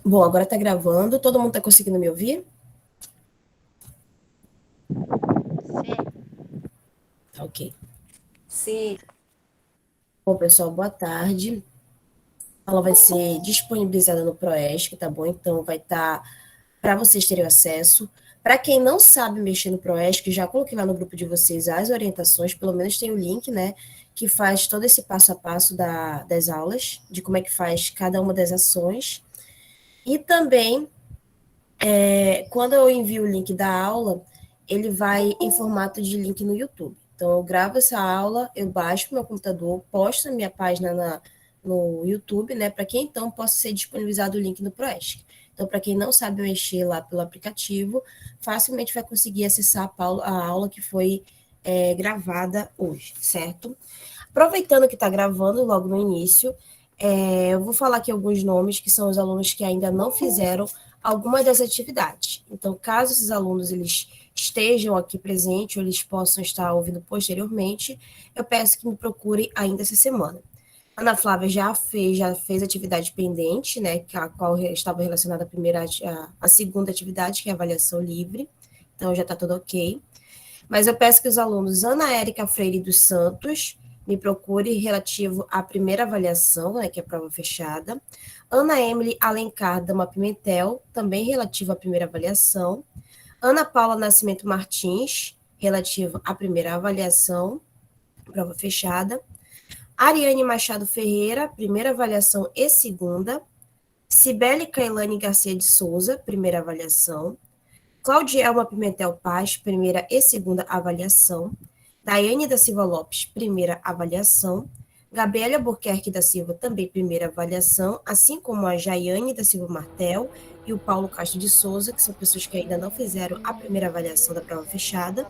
Bom, agora está gravando. Todo mundo está conseguindo me ouvir? Sim. Tá ok. Sim. Bom, pessoal, boa tarde. Ela vai ser disponibilizada no Proesc, tá bom? Então, vai estar para vocês terem acesso. Para quem não sabe mexer no Proesc, já coloquei lá no grupo de vocês as orientações, pelo menos tem o link, né? Que faz todo esse passo a passo das aulas, de como é que faz cada uma das ações. E também, quando eu envio o link da aula, ele vai em formato de link no YouTube. Então, eu gravo essa aula, eu baixo para o meu computador, posto na minha página no YouTube, né? Para que então possa ser disponibilizado o link no Proesc. Então, para quem não sabe mexer lá pelo aplicativo, facilmente vai conseguir acessar a aula que foi gravada hoje, certo? Aproveitando que está gravando logo no início, eu vou falar aqui alguns nomes que são os alunos que ainda não fizeram alguma das atividades. Então, caso esses alunos eles estejam aqui presentes ou eles possam estar ouvindo posteriormente, eu peço que me procurem ainda essa semana. Ana Flávia já fez atividade pendente, né, a qual estava relacionada a segunda atividade, que é a avaliação livre. Então, já está tudo ok. Mas eu peço que os alunos Ana Érica Freire dos Santos me procurem relativo à primeira avaliação, né, que é a prova fechada. Ana Emily Alencar Dama Pimentel, também relativo à primeira avaliação. Ana Paula Nascimento Martins, relativo à primeira avaliação, prova fechada. Ariane Machado Ferreira, primeira avaliação e segunda. Cibele Cailane Garcia de Souza, primeira avaliação. Claudielma Pimentel Paz, primeira e segunda avaliação. Daiane da Silva Lopes, primeira avaliação. Gabriela Albuquerque da Silva, também primeira avaliação, assim como a Jaiane da Silva Martel e o Paulo Castro de Souza, que são pessoas que ainda não fizeram a primeira avaliação da prova fechada.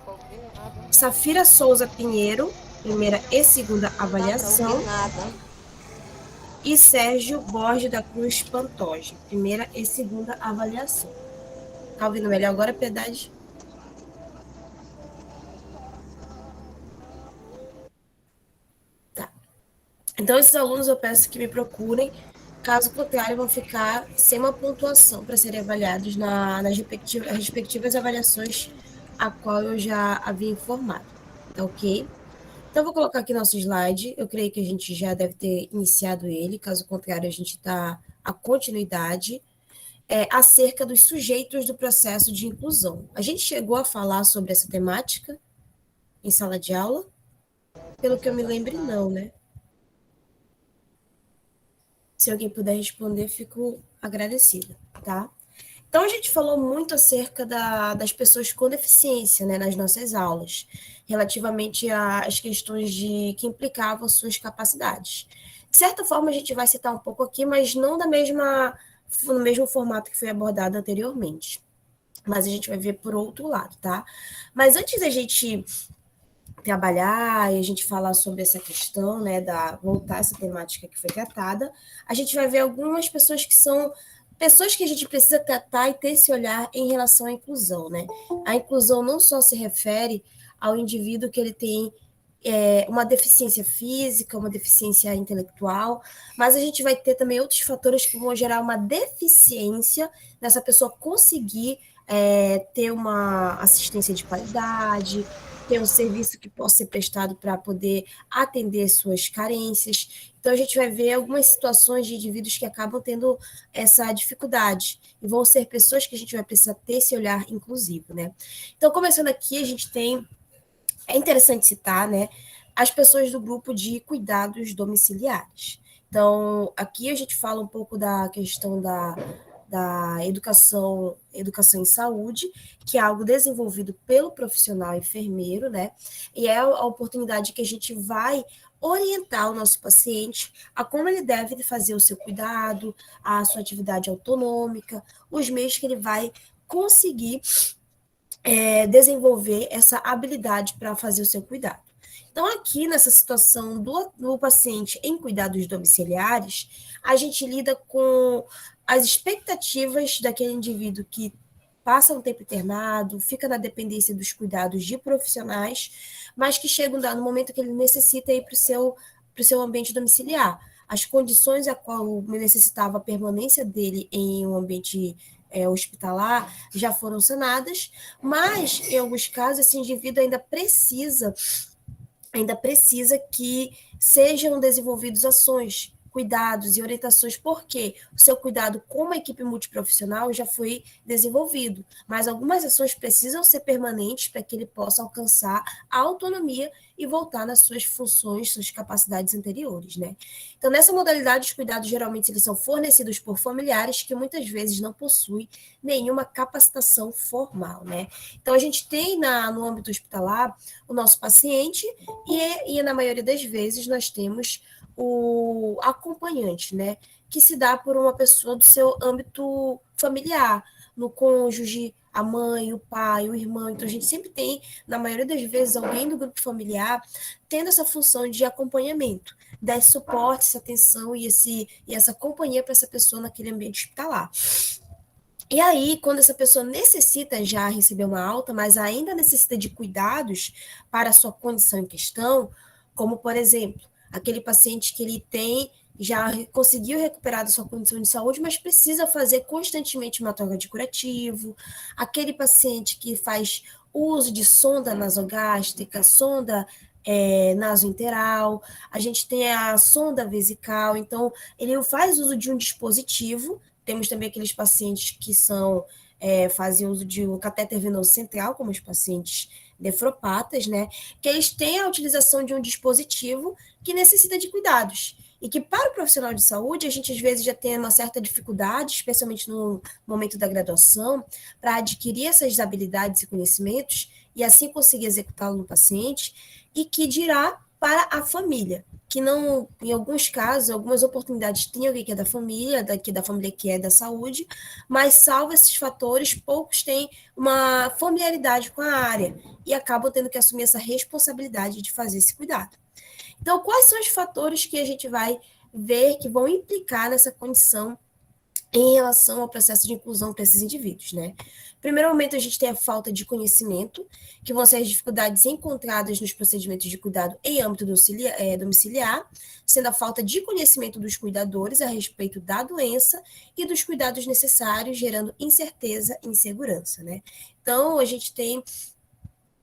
Safira Souza Pinheiro, primeira e segunda Não dá para ouvir avaliação. nada. E Sérgio Borges da Cruz Pantoja, primeira e segunda avaliação. Tá ouvindo melhor agora, Piedade? Tá. Então, esses alunos eu peço que me procurem, caso contrário, vão ficar sem uma pontuação para serem avaliados nas respectivas avaliações a qual eu já havia informado. Tá ok? Então, eu vou colocar aqui nosso slide. Eu creio que a gente já deve ter iniciado ele, caso contrário, a gente dá a continuidade acerca dos sujeitos do processo de inclusão. A gente chegou a falar sobre essa temática em sala de aula? Pelo que eu me lembre, não, né? Se alguém puder responder, fico agradecida, tá? Então, a gente falou muito acerca das pessoas com deficiência, né, nas nossas aulas, relativamente às questões que implicavam suas capacidades. De certa forma, a gente vai citar um pouco aqui, mas não no mesmo formato que foi abordado anteriormente. Mas a gente vai ver por outro lado, tá? Mas antes da gente trabalhar e a gente falar sobre essa questão, né, voltar essa temática que foi tratada, a gente vai ver algumas pessoas que são pessoas que a gente precisa tratar e ter esse olhar em relação à inclusão, né? A inclusão não só se refere ao indivíduo que ele tem uma deficiência física, uma deficiência intelectual, mas a gente vai ter também outros fatores que vão gerar uma deficiência nessa pessoa conseguir ter uma assistência de qualidade, ter um serviço que possa ser prestado para poder atender suas carências. Então, a gente vai ver algumas situações de indivíduos que acabam tendo essa dificuldade, e vão ser pessoas que a gente vai precisar ter esse olhar inclusivo, né? Então, começando aqui, a gente tem, é interessante citar, né, as pessoas do grupo de cuidados domiciliares. Então, aqui a gente fala um pouco da questão da educação em saúde, que é algo desenvolvido pelo profissional enfermeiro, né? E é a oportunidade que a gente vai orientar o nosso paciente a como ele deve fazer o seu cuidado, a sua atividade autonômica, os meios que ele vai conseguir desenvolver essa habilidade para fazer o seu cuidado. Então, aqui nessa situação do paciente em cuidados domiciliares, a gente lida com as expectativas daquele indivíduo que passa um tempo internado, fica na dependência dos cuidados de profissionais, mas que chega no momento que ele necessita ir para o seu ambiente domiciliar. as condições a qual necessitava a permanência dele em um ambiente hospitalar já foram sanadas, mas em alguns casos esse indivíduo ainda precisa que sejam desenvolvidos ações, cuidados e orientações, porque o seu cuidado com uma equipe multiprofissional já foi desenvolvido, mas algumas ações precisam ser permanentes para que ele possa alcançar a autonomia e voltar nas suas funções, suas capacidades anteriores, né? Então, nessa modalidade, os cuidados geralmente eles são fornecidos por familiares que muitas vezes não possuem nenhuma capacitação formal, né? Então, a gente tem no âmbito hospitalar o nosso paciente e na maioria das vezes nós temos o acompanhante, né? Que se dá por uma pessoa do seu âmbito familiar, no cônjuge, a mãe, o pai, o irmão. Então, a gente sempre tem, na maioria das vezes, alguém do grupo familiar tendo essa função de acompanhamento, dar esse suporte, essa atenção e essa companhia para essa pessoa naquele ambiente hospitalar. E aí, quando essa pessoa necessita já receber uma alta, mas ainda necessita de cuidados para a sua condição em questão, como, por exemplo, aquele paciente que ele já conseguiu recuperar da sua condição de saúde, mas precisa fazer constantemente uma troca de curativo, aquele paciente que faz uso de sonda nasogástrica, sonda nasointeral, a gente tem a sonda vesical, então ele faz uso de um dispositivo. Temos também aqueles pacientes que fazem uso de um catéter venoso central, como os pacientes nefropatas, né? Que eles têm a utilização de um dispositivo que necessita de cuidados. E que para o profissional de saúde, a gente às vezes já tem uma certa dificuldade, especialmente no momento da graduação, para adquirir essas habilidades e conhecimentos e assim conseguir executá-lo no paciente, e que dirá para a família, que não, em alguns casos, algumas oportunidades tem alguém que é da família que é da saúde, mas salvo esses fatores, poucos têm uma familiaridade com a área e acabam tendo que assumir essa responsabilidade de fazer esse cuidado. Então, quais são os fatores que a gente vai ver que vão implicar nessa condição em relação ao processo de inclusão para esses indivíduos, né? Primeiro momento, a gente tem a falta de conhecimento, que vão ser as dificuldades encontradas nos procedimentos de cuidado em âmbito domiciliar, sendo a falta de conhecimento dos cuidadores a respeito da doença e dos cuidados necessários, gerando incerteza e insegurança, né? Então, a gente tem,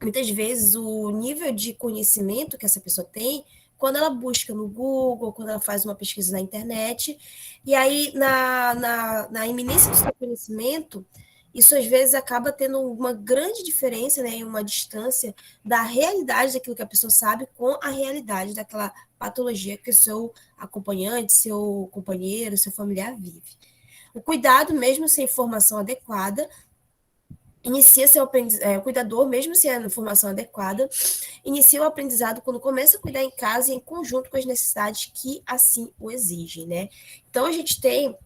muitas vezes, o nível de conhecimento que essa pessoa tem quando ela busca no Google, quando ela faz uma pesquisa na internet, e aí, na iminência do seu conhecimento, isso às vezes acaba tendo uma grande diferença, né, uma distância da realidade daquilo que a pessoa sabe com a realidade daquela patologia que o seu acompanhante, seu companheiro, seu familiar vive. O cuidado, mesmo sem informação adequada, inicia o cuidador, mesmo sem a informação adequada, inicia o aprendizado quando começa a cuidar em casa e em conjunto com as necessidades que assim o exigem, né? Então, a gente tem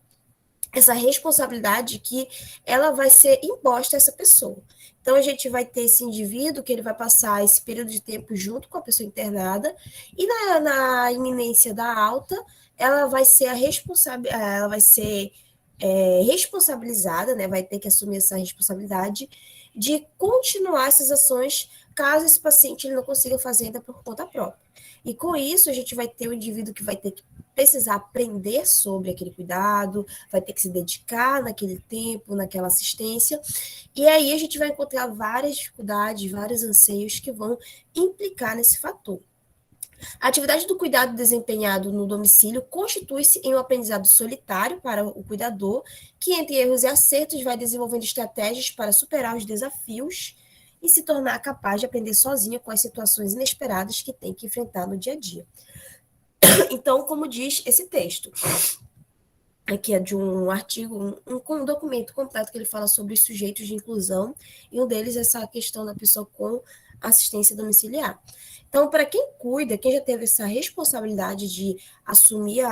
essa responsabilidade que ela vai ser imposta a essa pessoa. Então, a gente vai ter esse indivíduo que ele vai passar esse período de tempo junto com a pessoa internada, e na iminência da alta, ela vai ser responsabilizada, né? Vai ter que assumir essa responsabilidade de continuar essas ações caso esse paciente ele não consiga fazer ainda por conta própria. E com isso, a gente vai ter um indivíduo que vai ter que precisar aprender sobre aquele cuidado, vai ter que se dedicar naquele tempo, naquela assistência, e aí a gente vai encontrar várias dificuldades, vários anseios que vão implicar nesse fator. A atividade do cuidado desempenhado no domicílio constitui-se em um aprendizado solitário para o cuidador, que, entre erros e acertos, vai desenvolvendo estratégias para superar os desafios e se tornar capaz de aprender sozinho com as situações inesperadas que tem que enfrentar no dia a dia. Então, como diz esse texto, aqui é de um artigo, um documento completo que ele fala sobre os sujeitos de inclusão, e um deles é essa questão da pessoa com assistência domiciliar. Então, para quem cuida, quem já teve essa responsabilidade de assumir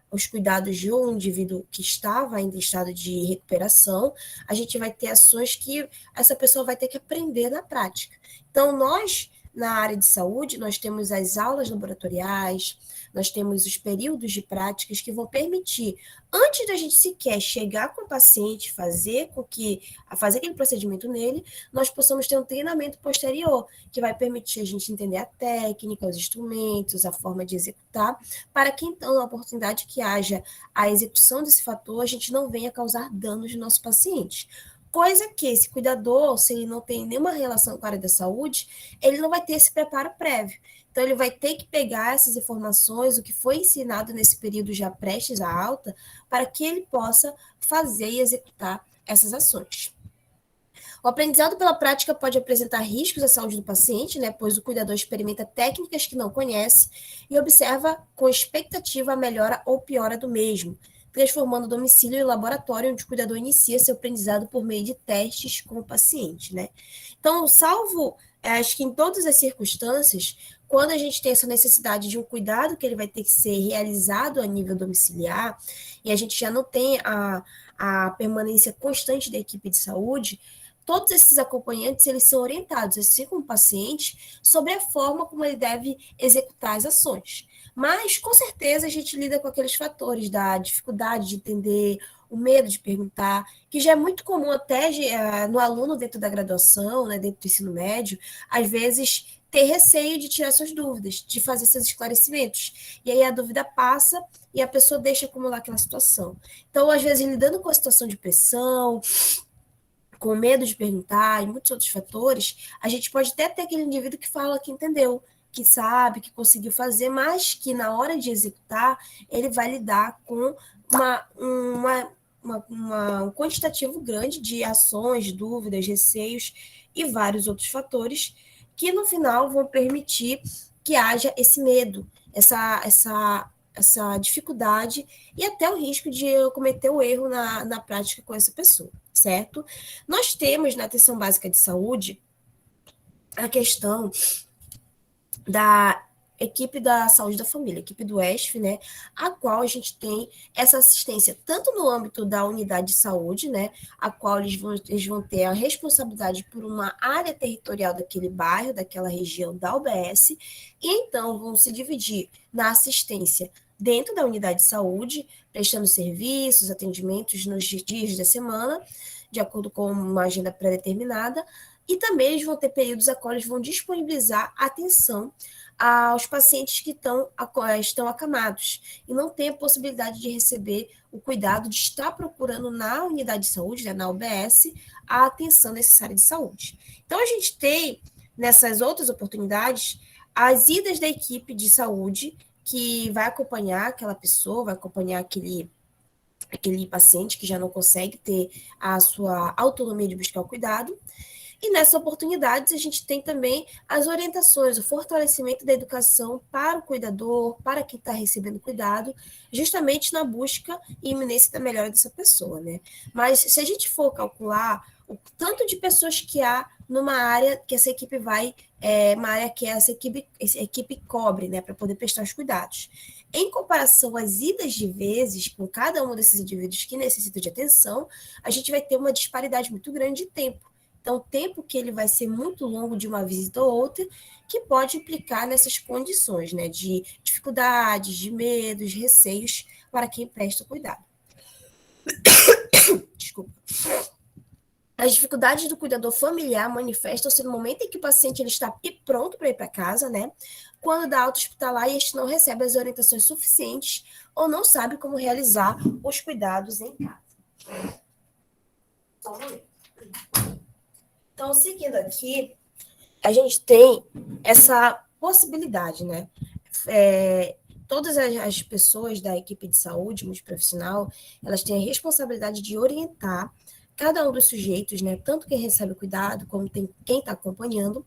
os cuidados de um indivíduo que estava ainda em estado de recuperação, a gente vai ter ações que essa pessoa vai ter que aprender na prática. Então, nós, na área de saúde, nós temos as aulas laboratoriais, nós temos os períodos de práticas que vão permitir, antes da gente sequer chegar com o paciente, fazer aquele procedimento nele, nós possamos ter um treinamento posterior, que vai permitir a gente entender a técnica, os instrumentos, a forma de executar, para que então, na oportunidade que haja a execução desse fator, a gente não venha causar danos no nosso paciente. Coisa que esse cuidador, se ele não tem nenhuma relação com a área da saúde, ele não vai ter esse preparo prévio. Então, ele vai ter que pegar essas informações, o que foi ensinado nesse período já prestes à alta, para que ele possa fazer e executar essas ações. O aprendizado pela prática pode apresentar riscos à saúde do paciente, né, pois o cuidador experimenta técnicas que não conhece e observa com expectativa a melhora ou piora do mesmo, transformando o domicílio em laboratório onde o cuidador inicia seu aprendizado por meio de testes com o paciente, né? Então, acho que em todas as circunstâncias, quando a gente tem essa necessidade de um cuidado que ele vai ter que ser realizado a nível domiciliar, e a gente já não tem a permanência constante da equipe de saúde, todos esses acompanhantes, eles são orientados, assim como o paciente, sobre a forma como ele deve executar as ações. Mas, com certeza, a gente lida com aqueles fatores da dificuldade de entender, o medo de perguntar, que já é muito comum até no aluno dentro da graduação, né, dentro do ensino médio, às vezes ter receio de tirar suas dúvidas, de fazer seus esclarecimentos. E aí a dúvida passa e a pessoa deixa acumular aquela situação. Então, às vezes, lidando com a situação de pressão, com medo de perguntar e muitos outros fatores, a gente pode até ter aquele indivíduo que fala que entendeu, que sabe, que conseguiu fazer, mas que na hora de executar, ele vai lidar com um quantitativo grande de ações, dúvidas, receios e vários outros fatores que no final vão permitir que haja esse medo, essa dificuldade e até o risco de eu cometer o erro na prática com essa pessoa, certo? Nós temos na atenção básica de saúde a questão da equipe da saúde da família, equipe do ESF, né, a qual a gente tem essa assistência tanto no âmbito da unidade de saúde, né, a qual eles vão ter a responsabilidade por uma área territorial daquele bairro, daquela região da UBS, e então vão se dividir na assistência dentro da unidade de saúde, prestando serviços, atendimentos nos dias da semana, de acordo com uma agenda pré-determinada, e também eles vão ter períodos a qual eles vão disponibilizar atenção aos pacientes que estão acamados e não têm a possibilidade de receber o cuidado de estar procurando na unidade de saúde, né, na UBS, a atenção necessária de saúde. Então, a gente tem, nessas outras oportunidades, as idas da equipe de saúde que vai acompanhar aquela pessoa, vai acompanhar aquele paciente que já não consegue ter a sua autonomia de buscar o cuidado. E nessas oportunidades, a gente tem também as orientações, o fortalecimento da educação para o cuidador, para quem está recebendo cuidado, justamente na busca e iminência da melhora dessa pessoa, né? Mas se a gente for calcular o tanto de pessoas que há numa área que essa equipe uma área que essa equipe cobre, né, para poder prestar os cuidados. Em comparação às idas de vezes com cada um desses indivíduos que necessitam de atenção, a gente vai ter uma disparidade muito grande de tempo. Então, o tempo que ele vai ser muito longo de uma visita ou outra, que pode implicar nessas condições, né, de dificuldades, de medos, receios para quem presta cuidado. Desculpa. As dificuldades do cuidador familiar manifestam-se no momento em que o paciente ele está pronto para ir para casa, né? Quando da alta hospitalar e este não recebe as orientações suficientes ou não sabe como realizar os cuidados em casa. Só um momento. Então, seguindo aqui, a gente tem essa possibilidade, né? Todas as pessoas da equipe de saúde multiprofissional, elas têm a responsabilidade de orientar cada um dos sujeitos, né? Tanto quem recebe o cuidado, como quem está acompanhando,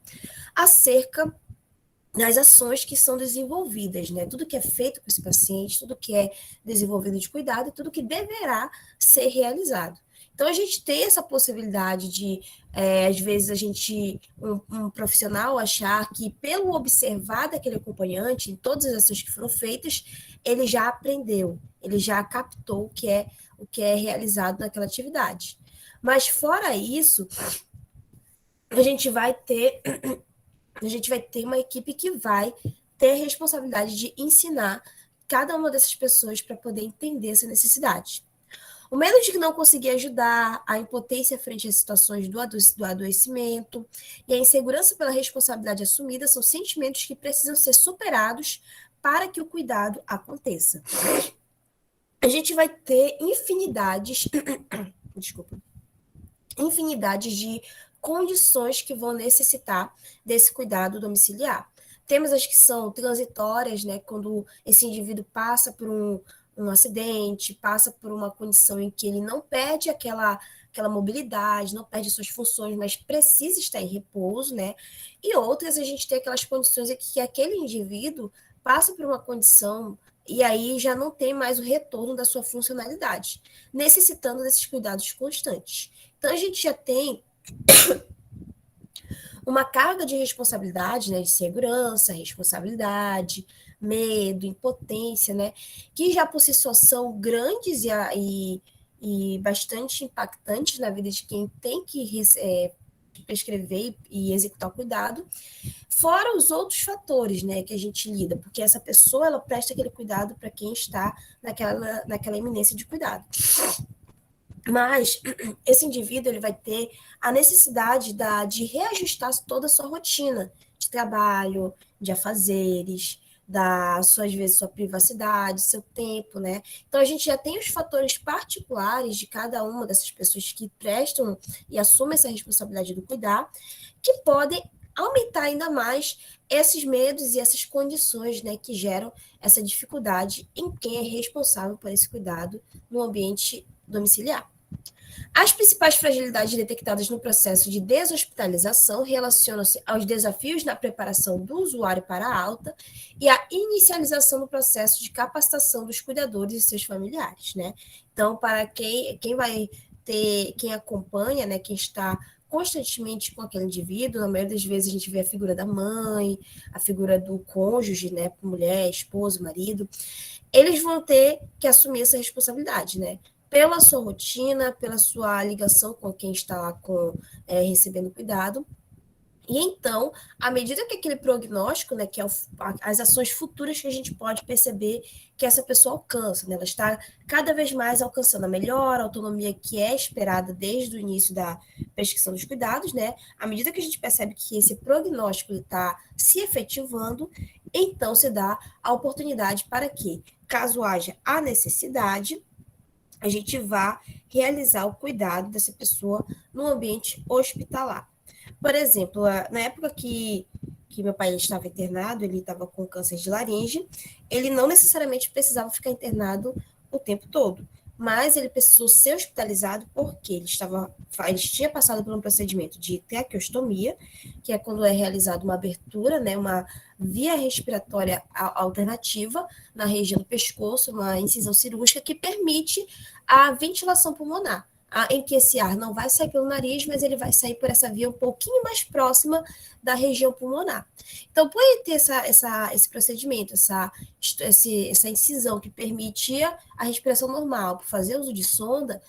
acerca das ações que são desenvolvidas, né? Tudo que é feito com esse paciente, tudo que é desenvolvido de cuidado, tudo que deverá ser realizado. Então, a gente tem essa possibilidade de, às vezes, um profissional achar que, pelo observar daquele acompanhante, em todas as ações que foram feitas, ele já aprendeu, ele já captou o que é realizado naquela atividade. Mas, fora isso, a gente vai ter a gente vai ter uma equipe que vai ter a responsabilidade de ensinar cada uma dessas pessoas para poder entender essa necessidade. O medo de não conseguir ajudar, a impotência frente às situações do adoecimento e a insegurança pela responsabilidade assumida são sentimentos que precisam ser superados para que o cuidado aconteça. A gente vai ter infinidades de condições que vão necessitar desse cuidado domiciliar. Temos as que são transitórias, né, quando esse indivíduo passa por um acidente, passa por uma condição em que ele não perde aquela mobilidade, não perde suas funções, mas precisa estar em repouso, né? E outras a gente tem aquelas condições em que aquele indivíduo passa por uma condição e aí já não tem mais o retorno da sua funcionalidade, necessitando desses cuidados constantes. Então, a gente já tem uma carga de responsabilidade, né, de segurança, responsabilidade, medo, impotência, né, que já por si só são grandes e bastante impactantes na vida de quem tem que prescrever e executar o cuidado, fora os outros fatores, né, que a gente lida, porque essa pessoa, ela presta aquele cuidado para quem está naquela iminência de cuidado. Mas esse indivíduo ele vai ter a necessidade de reajustar toda a sua rotina de trabalho, de afazeres, às vezes, sua privacidade, seu tempo, né? Então, a gente já tem os fatores particulares de cada uma dessas pessoas que prestam e assumem essa responsabilidade do cuidar, que podem aumentar ainda mais esses medos e essas condições, né, que geram essa dificuldade em quem é responsável por esse cuidado no ambiente domiciliar. As principais fragilidades detectadas no processo de deshospitalização relacionam-se aos desafios na preparação do usuário para a alta e à inicialização do processo de capacitação dos cuidadores e seus familiares, né? Então, para quem vai ter, quem acompanha, né, quem está constantemente com aquele indivíduo, na maioria das vezes a gente vê a figura da mãe, a figura do cônjuge, né, mulher, esposo, marido, eles vão ter que assumir essa responsabilidade, né? Pela sua rotina, pela sua ligação com quem está lá recebendo cuidado. E então, à medida que aquele prognóstico, né, que é as ações futuras que a gente pode perceber que essa pessoa alcança, né, ela está cada vez mais alcançando a melhor autonomia que é esperada desde o início da prescrição dos cuidados, né, à medida que a gente percebe que esse prognóstico está se efetivando, então se dá a oportunidade para que, caso haja a necessidade, a gente vá realizar o cuidado dessa pessoa no ambiente hospitalar. Por exemplo, na época que meu pai estava internado, ele estava com câncer de laringe, ele não necessariamente precisava ficar internado o tempo todo, mas ele precisou ser hospitalizado porque ele tinha passado por um procedimento de traqueostomia, que é quando é realizada uma abertura, né, uma via respiratória alternativa na região do pescoço, uma incisão cirúrgica que permite a ventilação pulmonar, em que esse ar não vai sair pelo nariz, mas ele vai sair por essa via um pouquinho mais próxima da região pulmonar. Então, por ele ter esse procedimento, essa incisão que permitia a respiração normal, por fazer uso de sonda,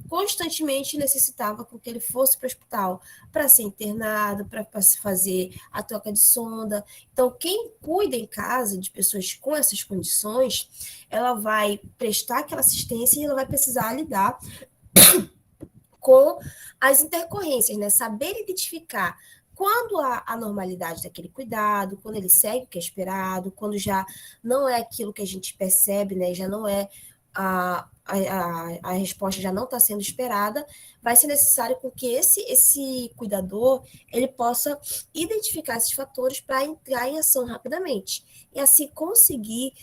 constantemente necessitava com que ele fosse para o hospital para ser internado, para fazer a troca de sonda. Então, quem cuida em casa de pessoas com essas condições, ela vai prestar aquela assistência e ela vai precisar lidar com as intercorrências, né? Saber identificar quando há a normalidade daquele cuidado, quando ele segue o que é esperado, quando já não é aquilo que a gente percebe, né? Já não é a resposta já não está sendo esperada, vai ser necessário com que esse cuidador ele possa identificar esses fatores para entrar em ação rapidamente e assim conseguir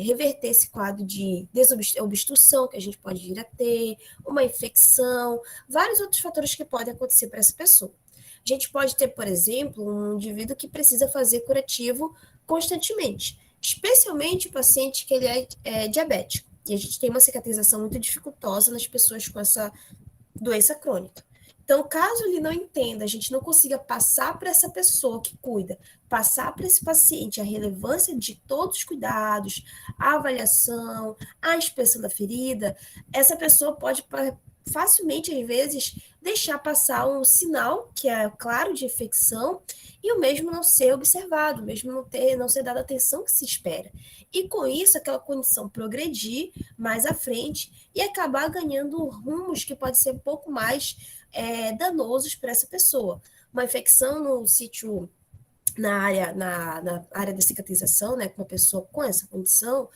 reverter esse quadro de desobstrução que a gente pode vir a ter, uma infecção, vários outros fatores que podem acontecer para essa pessoa. A gente pode ter, por exemplo, um indivíduo que precisa fazer curativo constantemente, especialmente o paciente que ele é diabético. E a gente tem uma cicatrização muito dificultosa nas pessoas com essa doença crônica. Então, caso ele não entenda, a gente não consiga passar para essa pessoa que cuida, passar para esse paciente a relevância de todos os cuidados, a avaliação, a inspeção da ferida, essa pessoa pode facilmente, às vezes, deixar passar um sinal que é claro de infecção e o mesmo não ser observado, mesmo não ser dado a atenção que se espera. E com isso, aquela condição progredir mais à frente e acabar ganhando rumos que podem ser um pouco mais danosos para essa pessoa. Uma infecção no sítio na área da cicatrização, né, com uma pessoa com essa condição,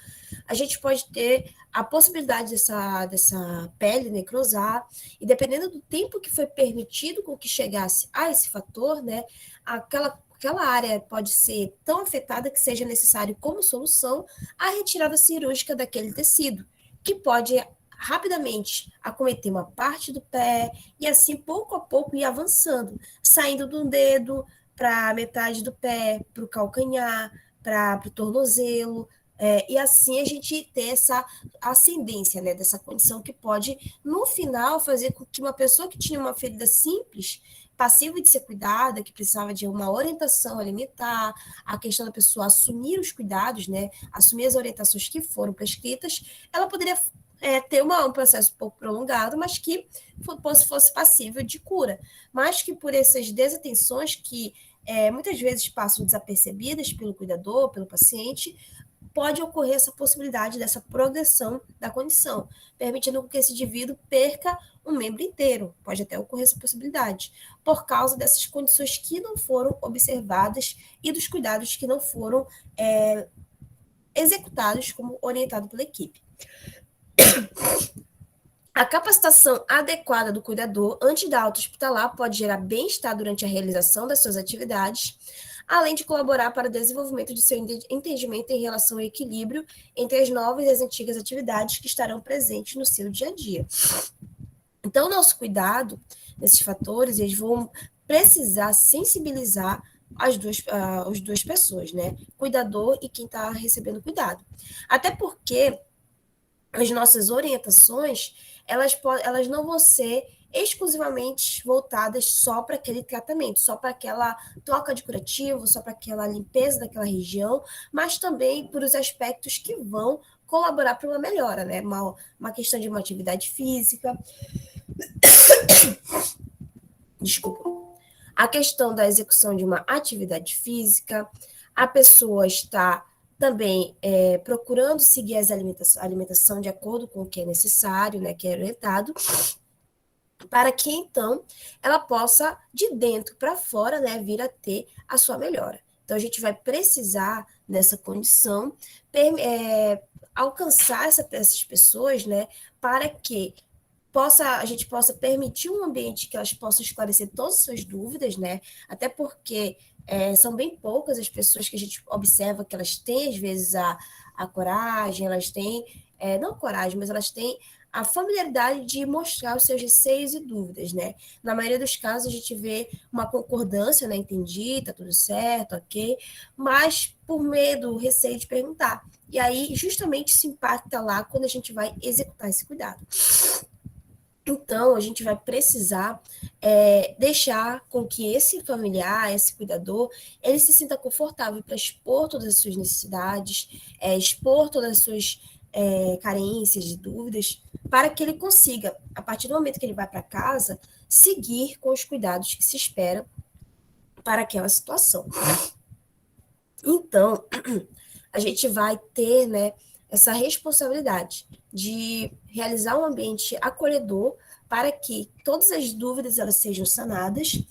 a gente pode ter a possibilidade dessa pele necrosar, e dependendo do tempo que foi permitido com que chegasse a esse fator, né, aquela área pode ser tão afetada que seja necessário, como solução, a retirada cirúrgica daquele tecido, que pode rapidamente acometer uma parte do pé e assim pouco a pouco ir avançando, saindo de um dedo para metade do pé, para o calcanhar, para o tornozelo, e assim a gente ter essa ascendência, né, dessa condição que pode, no final, fazer com que uma pessoa que tinha uma ferida simples, passiva de ser cuidada, que precisava de uma orientação alimentar, a questão da pessoa assumir os cuidados, né, assumir as orientações que foram prescritas, ela poderia ter um processo um pouco prolongado, mas que fosse passível de cura. Mas que por essas desatenções que muitas vezes passam desapercebidas pelo cuidador, pelo paciente, pode ocorrer essa possibilidade dessa progressão da condição, permitindo que esse indivíduo perca um membro inteiro. Pode até ocorrer essa possibilidade, por causa dessas condições que não foram observadas e dos cuidados que não foram executados como orientado pela equipe. A capacitação adequada do cuidador antes da alta hospitalar pode gerar bem-estar durante a realização das suas atividades, além de colaborar para o desenvolvimento de seu entendimento em relação ao equilíbrio entre as novas e as antigas atividades que estarão presentes no seu dia a dia. Então, o nosso cuidado nesses fatores, eles vão precisar sensibilizar as duas pessoas, né? Cuidador e quem está recebendo cuidado. Até porque as nossas orientações, elas não vão ser exclusivamente voltadas só para aquele tratamento, só para aquela troca de curativo, só para aquela limpeza daquela região, mas também por os aspectos que vão colaborar para uma melhora, né? Uma questão de uma atividade física. Desculpa. A questão da execução de uma atividade física, a pessoa está também procurando seguir a alimentação de acordo com o que é necessário, né, que é orientado, para que então ela possa, de dentro para fora, né, vir a ter a sua melhora. Então a gente vai precisar, nessa condição, alcançar essas pessoas, né, para que a gente possa permitir um ambiente que elas possam esclarecer todas as suas dúvidas, né? Até porque são bem poucas as pessoas que a gente observa que elas têm, às vezes, a coragem, elas têm, não coragem, mas elas têm a familiaridade de mostrar os seus receios e dúvidas, né? Na maioria dos casos, a gente vê uma concordância, né? Entendi, tá tudo certo, ok, mas por medo, receio de perguntar. E aí, justamente, se impacta lá quando a gente vai executar esse cuidado. Então, a gente vai precisar deixar com que esse familiar, esse cuidador, ele se sinta confortável para expor todas as suas necessidades, expor todas as suas carências e dúvidas, para que ele consiga, a partir do momento que ele vai para casa, seguir com os cuidados que se esperam para aquela situação. Então, a gente vai ter, né, essa responsabilidade de realizar um ambiente acolhedor para que todas as dúvidas elas sejam sanadas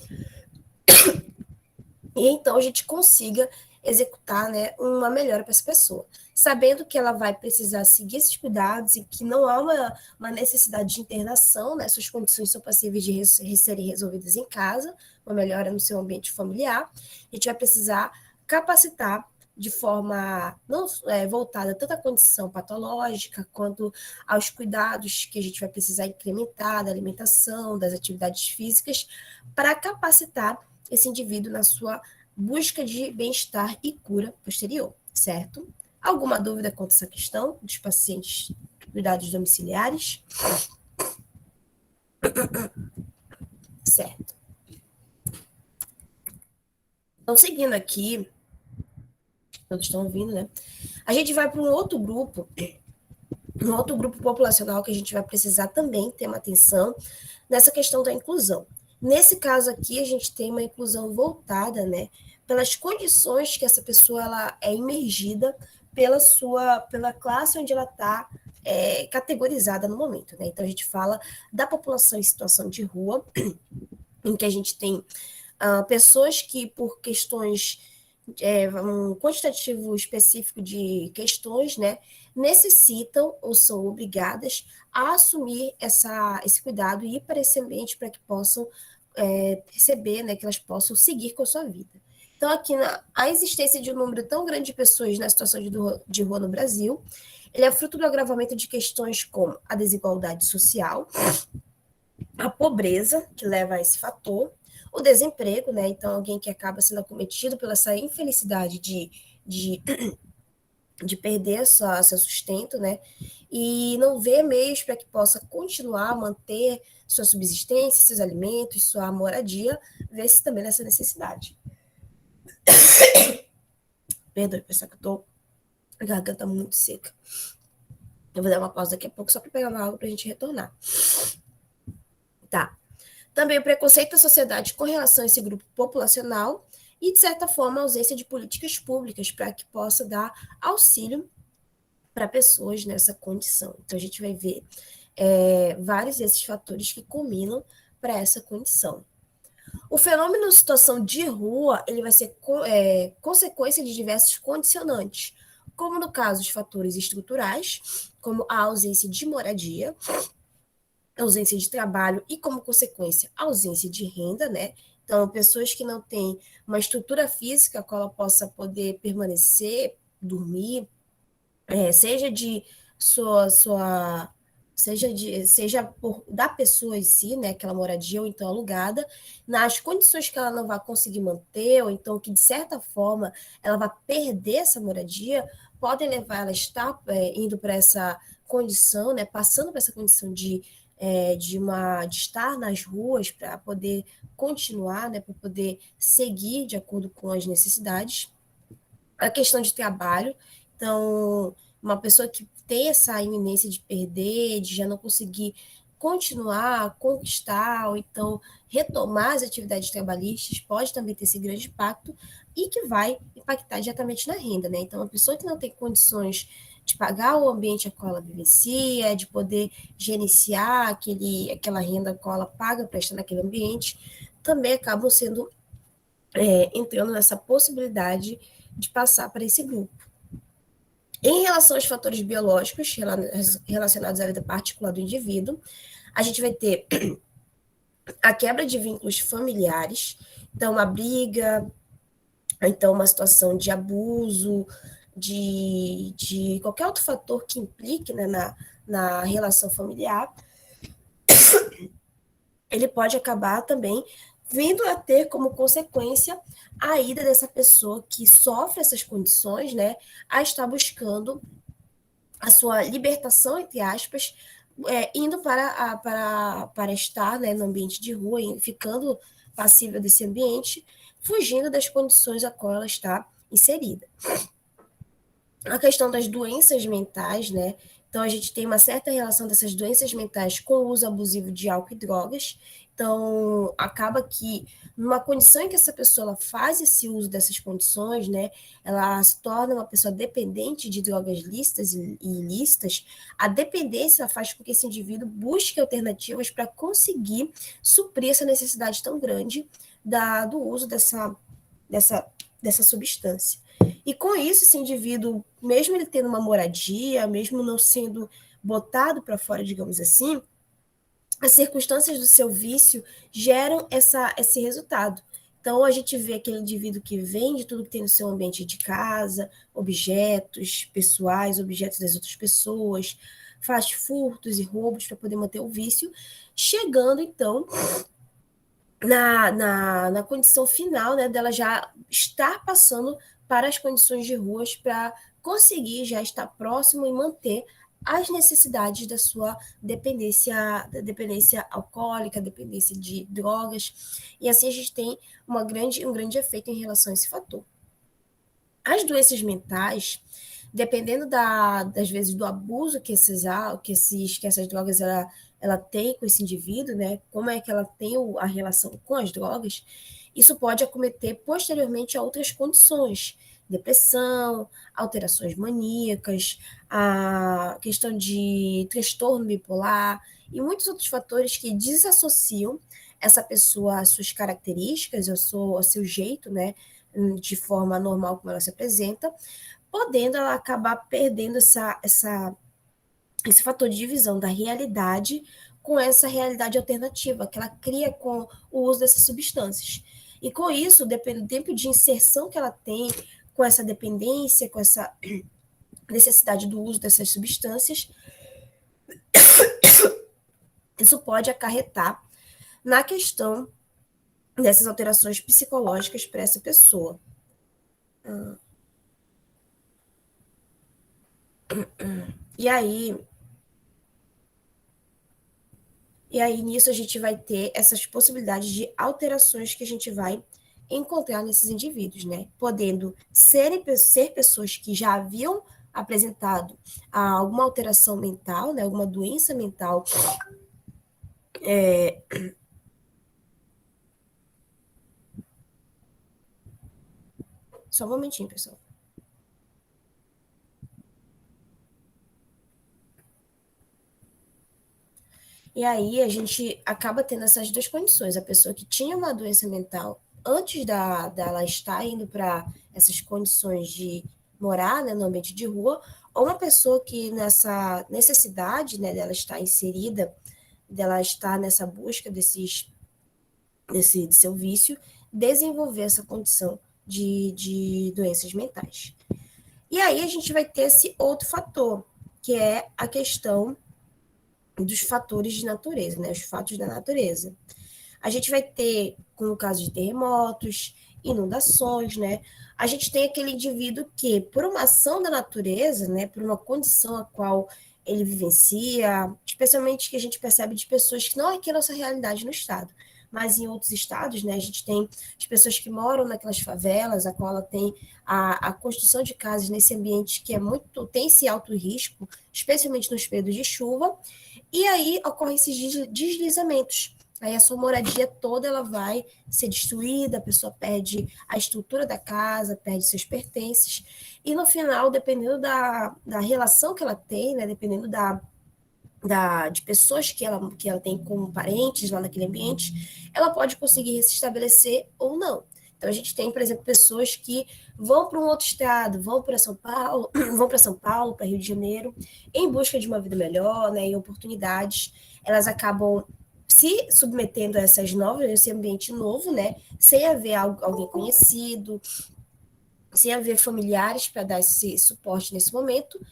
e então a gente consiga executar, né, uma melhora para essa pessoa, sabendo que ela vai precisar seguir esses cuidados e que não há uma necessidade de internação, né, suas condições são passíveis de serem resolvidas em casa, uma melhora no seu ambiente familiar. A gente vai precisar capacitar de forma não voltada tanto à condição patológica, quanto aos cuidados que a gente vai precisar incrementar da alimentação, das atividades físicas, para capacitar esse indivíduo na sua busca de bem-estar e cura posterior, certo? Alguma dúvida quanto a essa questão dos pacientes cuidados domiciliares? Certo. Então, seguindo aqui, todos estão ouvindo, né? A gente vai para um outro grupo Um outro grupo populacional que a gente vai precisar também ter uma atenção nessa questão da inclusão. Nesse caso aqui, a gente tem uma inclusão voltada, né, pelas condições que essa pessoa ela é imergida pela classe onde ela está categorizada no momento, né? Então a gente fala da população em situação de rua, em que a gente tem pessoas que por questões um quantitativo específico de questões, né, necessitam ou são obrigadas a assumir esse cuidado e ir para esse ambiente para que possam receber, né, que elas possam seguir com a sua vida. Então, aqui, a existência de um número tão grande de pessoas na situação de rua no Brasil, ele é fruto do agravamento de questões como a desigualdade social, a pobreza, que leva a esse fator, o desemprego, né? Então, alguém que acaba sendo acometido pela essa infelicidade de, de perder seu sustento, né? E não vê meios para que possa continuar a manter sua subsistência, seus alimentos, sua moradia, vê-se também nessa necessidade. Perdoe, pessoal, que eu tô a garganta muito seca. Eu vou dar uma pausa daqui a pouco só para pegar uma água para a gente retornar. Tá. Também o preconceito da sociedade com relação a esse grupo populacional e, de certa forma, a ausência de políticas públicas para que possa dar auxílio para pessoas nessa condição. Então, a gente vai ver vários desses fatores que culminam para essa condição. O fenômeno de situação de rua, ele vai ser consequência de diversos condicionantes, como no caso os fatores estruturais, como a ausência de moradia, ausência de trabalho e, como consequência, ausência de renda, né? Então, pessoas que não têm uma estrutura física com ela possa poder permanecer, dormir, seja de sua seja da pessoa em si, né, aquela moradia ou então alugada, nas condições que ela não vai conseguir manter, ou então que de certa forma ela vai perder essa moradia, podem levar ela a estar indo para essa condição, né, passando por essa condição de estar nas ruas para poder continuar, né, para poder seguir de acordo com as necessidades. A questão de trabalho, então, uma pessoa que tem essa iminência de perder, de já não conseguir continuar, conquistar, ou então retomar as atividades trabalhistas, pode também ter esse grande impacto e que vai impactar diretamente na renda, né? Então, uma pessoa que não tem condições de pagar o ambiente a qual ela vivencia, de poder gerenciar aquela renda a qual ela paga para estar naquele ambiente, também acabam sendo entrando nessa possibilidade de passar para esse grupo. Em relação aos fatores biológicos relacionados à vida particular do indivíduo, a gente vai ter a quebra de vínculos familiares, então uma briga, então uma situação de abuso, de qualquer outro fator que implique, né, na relação familiar, ele pode acabar também vindo a ter como consequência a ida dessa pessoa que sofre essas condições, né, a estar buscando a sua libertação, entre aspas, indo para estar, né, no ambiente de rua, ficando passível desse ambiente, fugindo das condições a qual ela está inserida. A questão das doenças mentais, né? Então, a gente tem uma certa relação dessas doenças mentais com o uso abusivo de álcool e drogas. Então, acaba que, numa condição em que essa pessoa ela faz esse uso dessas condições, né, ela se torna uma pessoa dependente de drogas lícitas e ilícitas, a dependência faz com que esse indivíduo busque alternativas para conseguir suprir essa necessidade tão grande do uso dessa substância. E com isso, esse indivíduo, mesmo ele tendo uma moradia, mesmo não sendo botado para fora, digamos assim, as circunstâncias do seu vício geram esse resultado. Então, a gente vê aquele indivíduo que vende tudo que tem no seu ambiente de casa, objetos pessoais, objetos das outras pessoas, faz furtos e roubos para poder manter o vício, chegando, então, na condição final, né, dela já estar passando para as condições de ruas para conseguir já estar próximo e manter as necessidades da sua dependência alcoólica, dependência de drogas, e assim a gente tem um grande efeito em relação a esse fator. As doenças mentais, dependendo das vezes do abuso que essas drogas ela tem com esse indivíduo, né? Como é que ela tem a relação com as drogas, isso pode acometer posteriormente a outras condições, depressão, alterações maníacas, a questão de transtorno bipolar e muitos outros fatores que desassociam essa pessoa às suas características, ao seu jeito, né, de forma normal como ela se apresenta, podendo ela acabar perdendo esse fator de divisão da realidade com essa realidade alternativa que ela cria com o uso dessas substâncias. E com isso, depende do tempo de inserção que ela tem, com essa dependência, com essa necessidade do uso dessas substâncias, isso pode acarretar na questão dessas alterações psicológicas para essa pessoa. E aí, nisso, a gente vai ter essas possibilidades de alterações que a gente vai encontrar nesses indivíduos, né? Podendo ser pessoas que já haviam apresentado alguma alteração mental, né? Alguma doença mental. Só um momentinho, pessoal. E aí a gente acaba tendo essas duas condições. A pessoa que tinha uma doença mental antes dela estar indo para essas condições de morar, né, no ambiente de rua, ou uma pessoa que nessa necessidade, né, dela estar inserida, dela estar nessa busca de seu vício, desenvolver essa condição de doenças mentais. E aí a gente vai ter esse outro fator, que é a questão dos fatores de natureza, né? Os fatos da natureza. A gente vai ter, como o caso de terremotos, inundações, né? A gente tem aquele indivíduo que, por uma ação da natureza, né, por uma condição a qual ele vivencia, especialmente que a gente percebe de pessoas que não é aqui a nossa realidade no estado, mas em outros estados, né, a gente tem as pessoas que moram naquelas favelas, a qual ela tem a construção de casas nesse ambiente que é muito, tem esse alto risco, especialmente nos períodos de chuva, e aí ocorrem esses deslizamentos. Aí a sua moradia toda ela vai ser destruída, a pessoa perde a estrutura da casa, perde seus pertences, e no final, dependendo da relação que ela tem, né, dependendo de pessoas que ela tem como parentes lá naquele ambiente, ela pode conseguir se estabelecer ou não. Então, a gente tem, por exemplo, pessoas que vão para um outro estado, vão para São Paulo, para Rio de Janeiro, em busca de uma vida melhor, né, e oportunidades. Elas acabam se submetendo a esse ambiente novo, né, sem haver alguém conhecido, sem haver familiares para dar esse suporte nesse momento.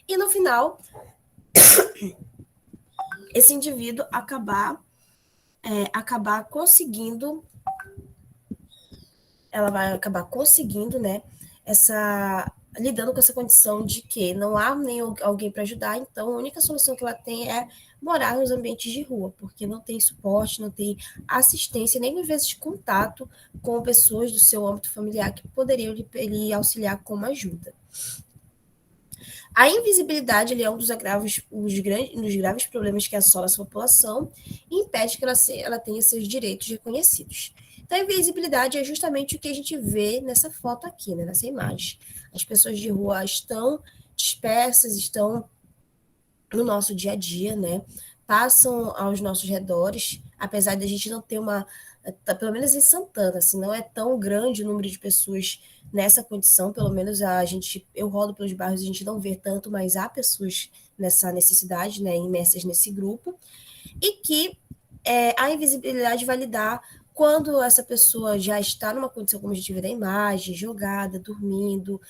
E no final, esse indivíduo acabar conseguindo, ela vai acabar conseguindo, né, lidando com essa condição de que não há nem alguém para ajudar, então a única solução que ela tem é morar nos ambientes de rua, porque não tem suporte, não tem assistência, nem às vezes contato com pessoas do seu âmbito familiar que poderiam lhe auxiliar como ajuda. A invisibilidade é um dos graves problemas que assola essa população e impede que ela tenha seus direitos reconhecidos. Então, a invisibilidade é justamente o que a gente vê nessa foto aqui, né, nessa imagem. As pessoas de rua estão dispersas, estão no nosso dia a dia, né? Passam aos nossos redores, apesar de a gente não ter pelo menos em Santana, assim, não é tão grande o número de pessoas nessa condição, pelo menos eu rodo pelos bairros e a gente não vê tanto, mas há pessoas nessa necessidade, né, imersas nesse grupo, e que a invisibilidade vai lidar quando essa pessoa já está numa condição, como a gente vê na imagem, jogada, dormindo,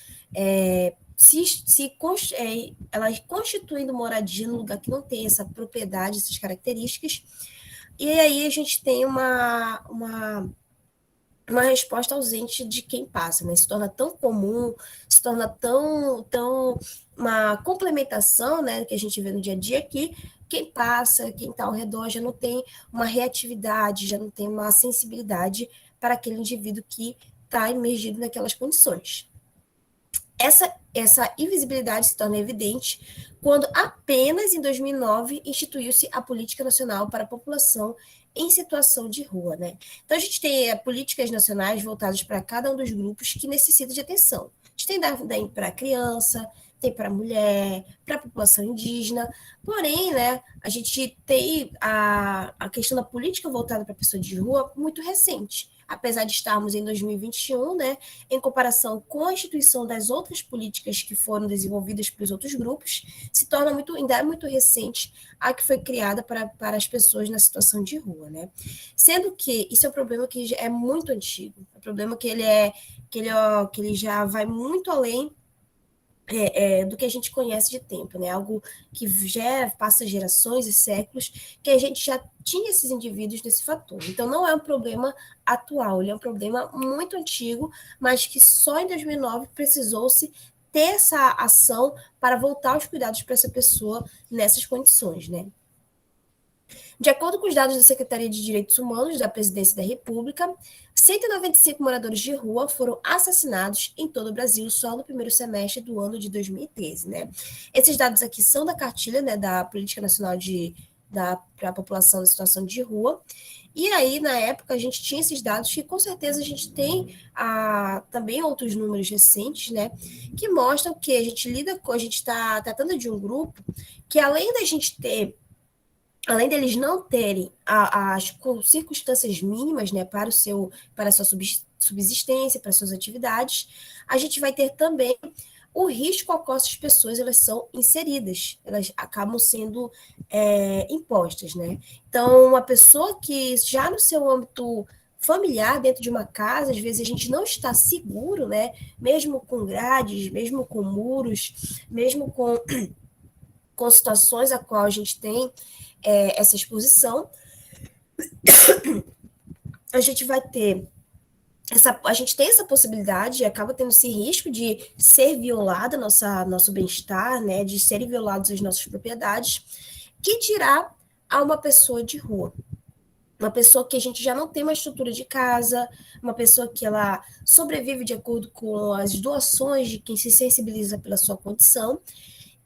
ela constituindo moradia no lugar que não tem essa propriedade, essas características, e aí a gente tem uma resposta ausente de quem passa, né? Se torna tão comum, se torna tão uma complementação, né, que a gente vê no dia a dia, que quem passa, quem está ao redor já não tem uma reatividade, já não tem uma sensibilidade para aquele indivíduo que está imergido naquelas condições. Essa essa invisibilidade se torna evidente quando apenas em 2009 instituiu-se a Política Nacional para a População em Situação de Rua, né? Então, a gente tem políticas nacionais voltadas para cada um dos grupos que necessita de atenção. A gente tem daí para a criança, tem para a mulher, para a população indígena, porém, né, a gente tem a questão da política voltada para a pessoa de rua muito recente. Apesar de estarmos em 2021, né, em comparação com a instituição das outras políticas que foram desenvolvidas pelos outros grupos, se torna muito, ainda é muito recente a que foi criada para as pessoas na situação de rua, né? Sendo que isso é um problema que é muito antigo, é um problema que ele já vai muito além do que a gente conhece de tempo, né? Algo que já passa gerações e séculos, que a gente já tinha esses indivíduos nesse fator. Então, não é um problema atual, ele é um problema muito antigo, mas que só em 2009 precisou-se ter essa ação para voltar os cuidados para essa pessoa nessas condições, né? De acordo com os dados da Secretaria de Direitos Humanos da Presidência da República, 195 moradores de rua foram assassinados em todo o Brasil só no primeiro semestre do ano de 2013, né? Esses dados aqui são da cartilha, né, da Política Nacional para a População em Situação de Rua. E aí, na época, a gente tinha esses dados que, com certeza, a gente tem também outros números recentes, né, que mostram que a gente está tratando de um grupo que, além deles não terem as circunstâncias mínimas, né, para a sua subsistência, para suas atividades, a gente vai ter também o risco ao qual essas pessoas elas são inseridas, elas acabam sendo impostas, né? Então, uma pessoa que já no seu âmbito familiar, dentro de uma casa, às vezes a gente não está seguro, né? Mesmo com grades, mesmo com muros, mesmo com situações a qual a gente tem essa exposição, a gente vai ter a gente tem essa possibilidade, acaba tendo esse risco de ser violada nosso bem-estar, né, de serem violadas as nossas propriedades, que dirá a uma pessoa de rua. Uma pessoa que a gente já não tem uma estrutura de casa, uma pessoa que ela sobrevive de acordo com as doações de quem se sensibiliza pela sua condição.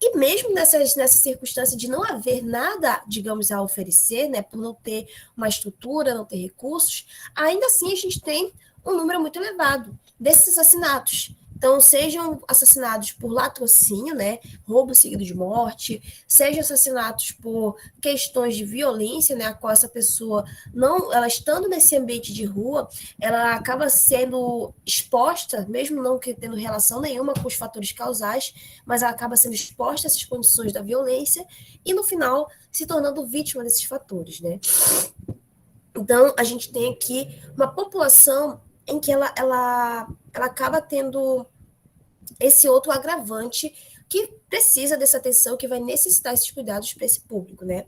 E mesmo nessa circunstância de não haver nada, digamos, a oferecer, né, por não ter uma estrutura, não ter recursos, ainda assim a gente tem um número muito elevado desses assassinatos. Então, sejam assassinados por latrocínio, né, roubo seguido de morte, sejam assassinatos por questões de violência, né, a qual essa pessoa, não, ela estando nesse ambiente de rua, ela acaba sendo exposta, mesmo não tendo relação nenhuma com os fatores causais, mas ela acaba sendo exposta a essas condições da violência e, no final, se tornando vítima desses fatores, né. Então, a gente tem aqui uma população em que ela acaba tendo esse outro agravante que precisa dessa atenção, que vai necessitar esses cuidados para esse público, né?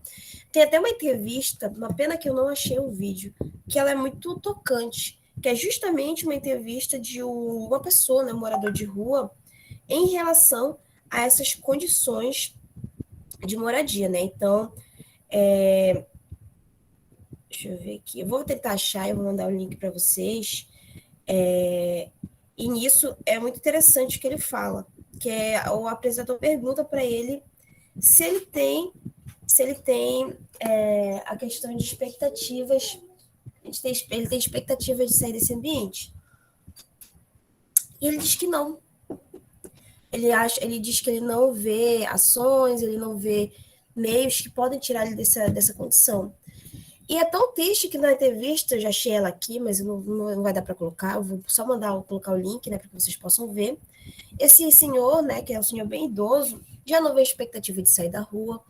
Tem até uma entrevista, uma pena que eu não achei o vídeo, que ela é muito tocante, que é justamente uma entrevista de uma pessoa, né, um morador de rua, em relação a essas condições de moradia, né? Então, deixa eu ver aqui, eu vou tentar achar, eu vou mandar o link para vocês. E nisso é muito interessante o que ele fala, que o apresentador pergunta para ele se ele tem a questão de expectativas, ele tem expectativas de sair desse ambiente. E ele diz que não. Ele diz que ele não vê ações, ele não vê meios que podem tirar ele dessa condição. E é tão triste que na entrevista, eu já achei ela aqui, mas não vai dar para colocar, eu vou só colocar o link, né, para que vocês possam ver. Esse senhor, né, que é um senhor bem idoso, já não vê expectativa de sair da rua.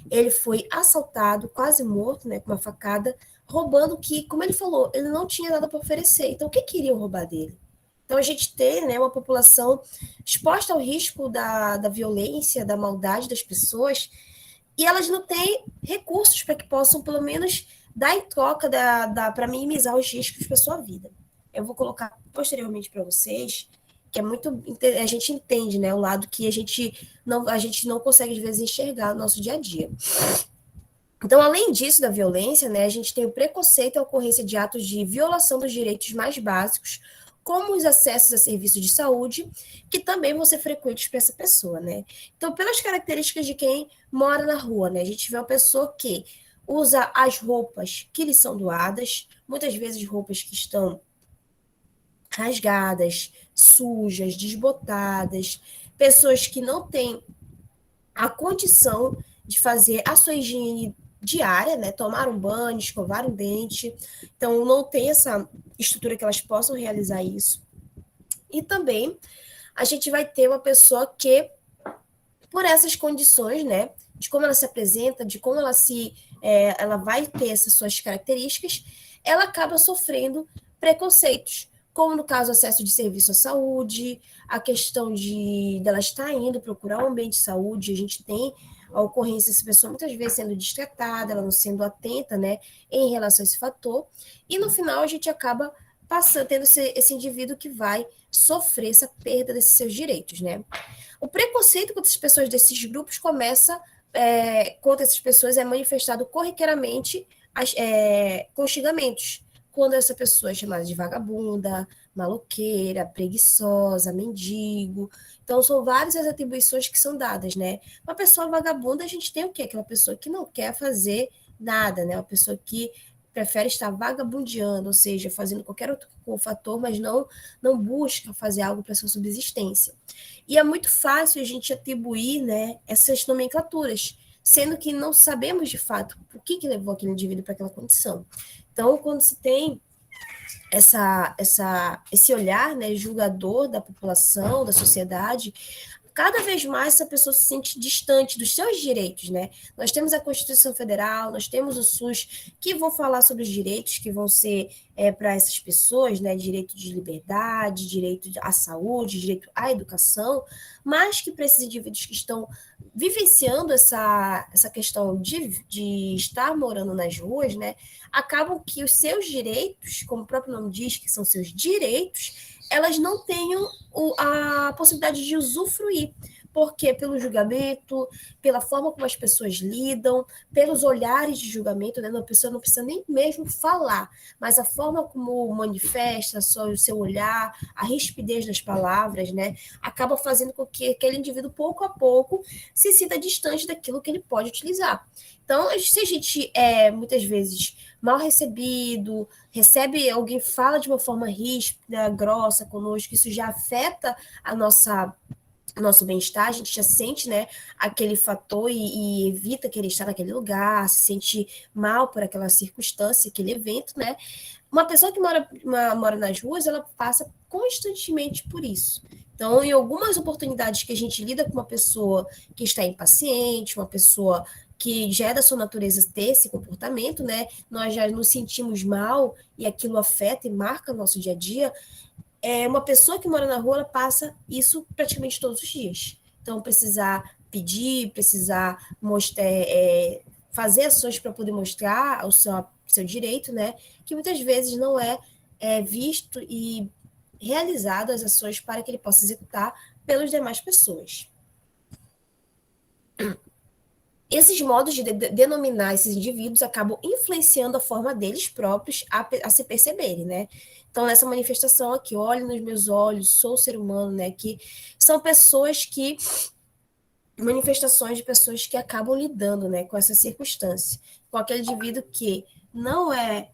Ele foi assaltado, quase morto, né, com uma facada, roubando que, como ele falou, ele não tinha nada para oferecer. Então, o que queriam roubar dele? Então, a gente tem, né, uma população exposta ao risco da violência, da maldade das pessoas, e elas não têm recursos para que possam, pelo menos, dar em troca para minimizar os riscos para sua vida. Eu vou colocar posteriormente para vocês, que é muito. A gente entende, né, o lado que a gente não consegue, às vezes, enxergar no nosso dia a dia. Então, além disso, da violência, né, a gente tem o preconceito e a ocorrência de atos de violação dos direitos mais básicos, como os acessos a serviços de saúde, que também vão ser frequentes para essa pessoa, né? Então, pelas características de quem mora na rua, né? A gente vê uma pessoa que usa as roupas que lhe são doadas, muitas vezes roupas que estão rasgadas, sujas, desbotadas, pessoas que não têm a condição de fazer a sua higiene diária, né? Tomar um banho, escovar um dente. Então, não tem essa estrutura que elas possam realizar isso. E também a gente vai ter uma pessoa que, por essas condições, né? De como ela se apresenta, de como ela vai ter essas suas características, ela acaba sofrendo preconceitos, como no caso acesso de serviço à saúde, a questão de dela estar indo procurar um ambiente de saúde, a gente tem a ocorrência dessa pessoa muitas vezes sendo destratada, ela não sendo atenta, né, em relação a esse fator, e no final a gente acaba passando, tendo esse indivíduo que vai sofrer essa perda desses seus direitos, né. O preconceito contra as pessoas desses grupos contra essas pessoas é manifestado corriqueiramente com xingamentos. Quando essa pessoa é chamada de vagabunda, maloqueira, preguiçosa, mendigo. Então, são várias as atribuições que são dadas, né? Uma pessoa vagabunda, a gente tem o quê? Que é uma pessoa que não quer fazer nada, né? Uma pessoa que prefere estar vagabundeando, ou seja, fazendo qualquer outro fator, mas não busca fazer algo para sua subsistência. E é muito fácil a gente atribuir, né, essas nomenclaturas, sendo que não sabemos de fato o que levou aquele indivíduo para aquela condição. Então, quando se tem esse olhar, né, julgador da população, da sociedade, cada vez mais essa pessoa se sente distante dos seus direitos, né? Nós temos a Constituição Federal, nós temos o SUS, que vão falar sobre os direitos que vão ser para essas pessoas, né? Direito de liberdade, direito à saúde, direito à educação, mas que para esses indivíduos que estão vivenciando essa questão de estar morando nas ruas, né? Acabam que os seus direitos, como o próprio nome diz, que são seus direitos, elas não tenham a possibilidade de usufruir, porque pelo julgamento, pela forma como as pessoas lidam, pelos olhares de julgamento, né? A pessoa não precisa nem mesmo falar, mas a forma como manifesta só o seu olhar, a rispidez das palavras, né? Acaba fazendo com que aquele indivíduo, pouco a pouco, se sinta distante daquilo que ele pode utilizar. Então, se a gente muitas vezes mal recebido, alguém fala de uma forma ríspida, grossa conosco, isso já afeta nosso bem-estar, a gente já sente, né, aquele fator e evita querer estar naquele lugar, se sente mal por aquela circunstância, aquele evento, né? Uma pessoa que mora nas ruas, ela passa constantemente por isso. Então, em algumas oportunidades que a gente lida com uma pessoa que está impaciente, uma pessoa que já é da sua natureza ter esse comportamento, né? Nós já nos sentimos mal e aquilo afeta e marca o nosso dia a dia. Uma pessoa que mora na rua, ela passa isso praticamente todos os dias. Então, precisar pedir, precisar mostrar, fazer ações para poder mostrar o seu direito, né? Que muitas vezes não é visto e realizado as ações para que ele possa executar pelas demais pessoas. Esses modos de denominar esses indivíduos acabam influenciando a forma deles próprios a se perceberem, né? Então, nessa manifestação aqui, olhe nos meus olhos, sou ser humano, né? Que são manifestações de pessoas que acabam lidando, né, com essa circunstância, com aquele indivíduo que não é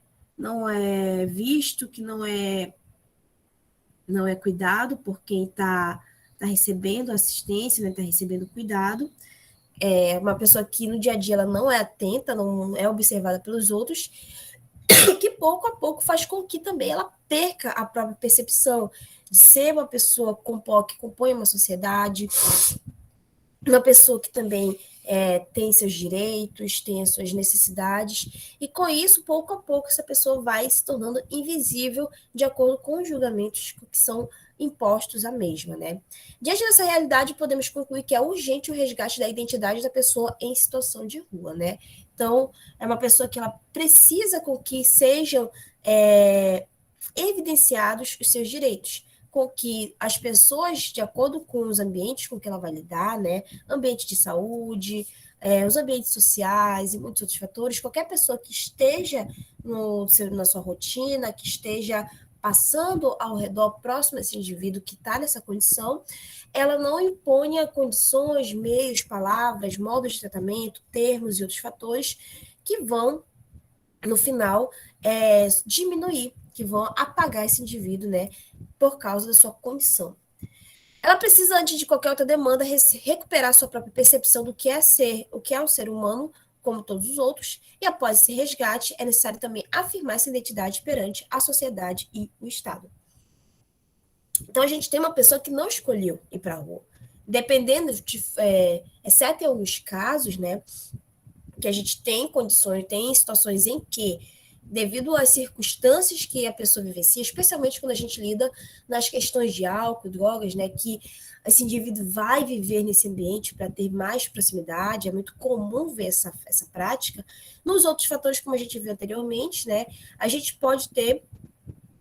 visto, que não é cuidado por quem está recebendo assistência, né, está recebendo cuidado. Uma pessoa que no dia a dia ela não é atenta, não é observada pelos outros, que pouco a pouco faz com que também ela perca a própria percepção de ser uma pessoa que compõe uma sociedade, uma pessoa que também tem seus direitos, tem as suas necessidades, e com isso, pouco a pouco, essa pessoa vai se tornando invisível de acordo com os julgamentos que são impostos à mesma, né? Diante dessa realidade, podemos concluir que é urgente o resgate da identidade da pessoa em situação de rua, né? Então, é uma pessoa que ela precisa com que sejam evidenciados os seus direitos, com que as pessoas, de acordo com os ambientes com que ela vai lidar, né, ambiente de saúde, os ambientes sociais e muitos outros fatores, qualquer pessoa que esteja na sua rotina, que esteja passando ao redor, próximo a esse indivíduo que está nessa condição, ela não imponha condições, meios, palavras, modos de tratamento, termos e outros fatores que vão, no final, diminuir, que vão apagar esse indivíduo, né, por causa da sua condição. Ela precisa, antes de qualquer outra demanda, recuperar sua própria percepção do que é ser, o que é um ser humano, como todos os outros, e após esse resgate, é necessário também afirmar essa identidade perante a sociedade e o Estado. Então, a gente tem uma pessoa que não escolheu ir para a rua. Dependendo de, exceto em alguns casos, né, que a gente tem condições, tem situações em que, devido às circunstâncias que a pessoa vivencia, especialmente quando a gente lida nas questões de álcool, drogas, né, que esse indivíduo vai viver nesse ambiente para ter mais proximidade, é muito comum ver essa prática. Nos outros fatores, como a gente viu anteriormente, né, a gente pode ter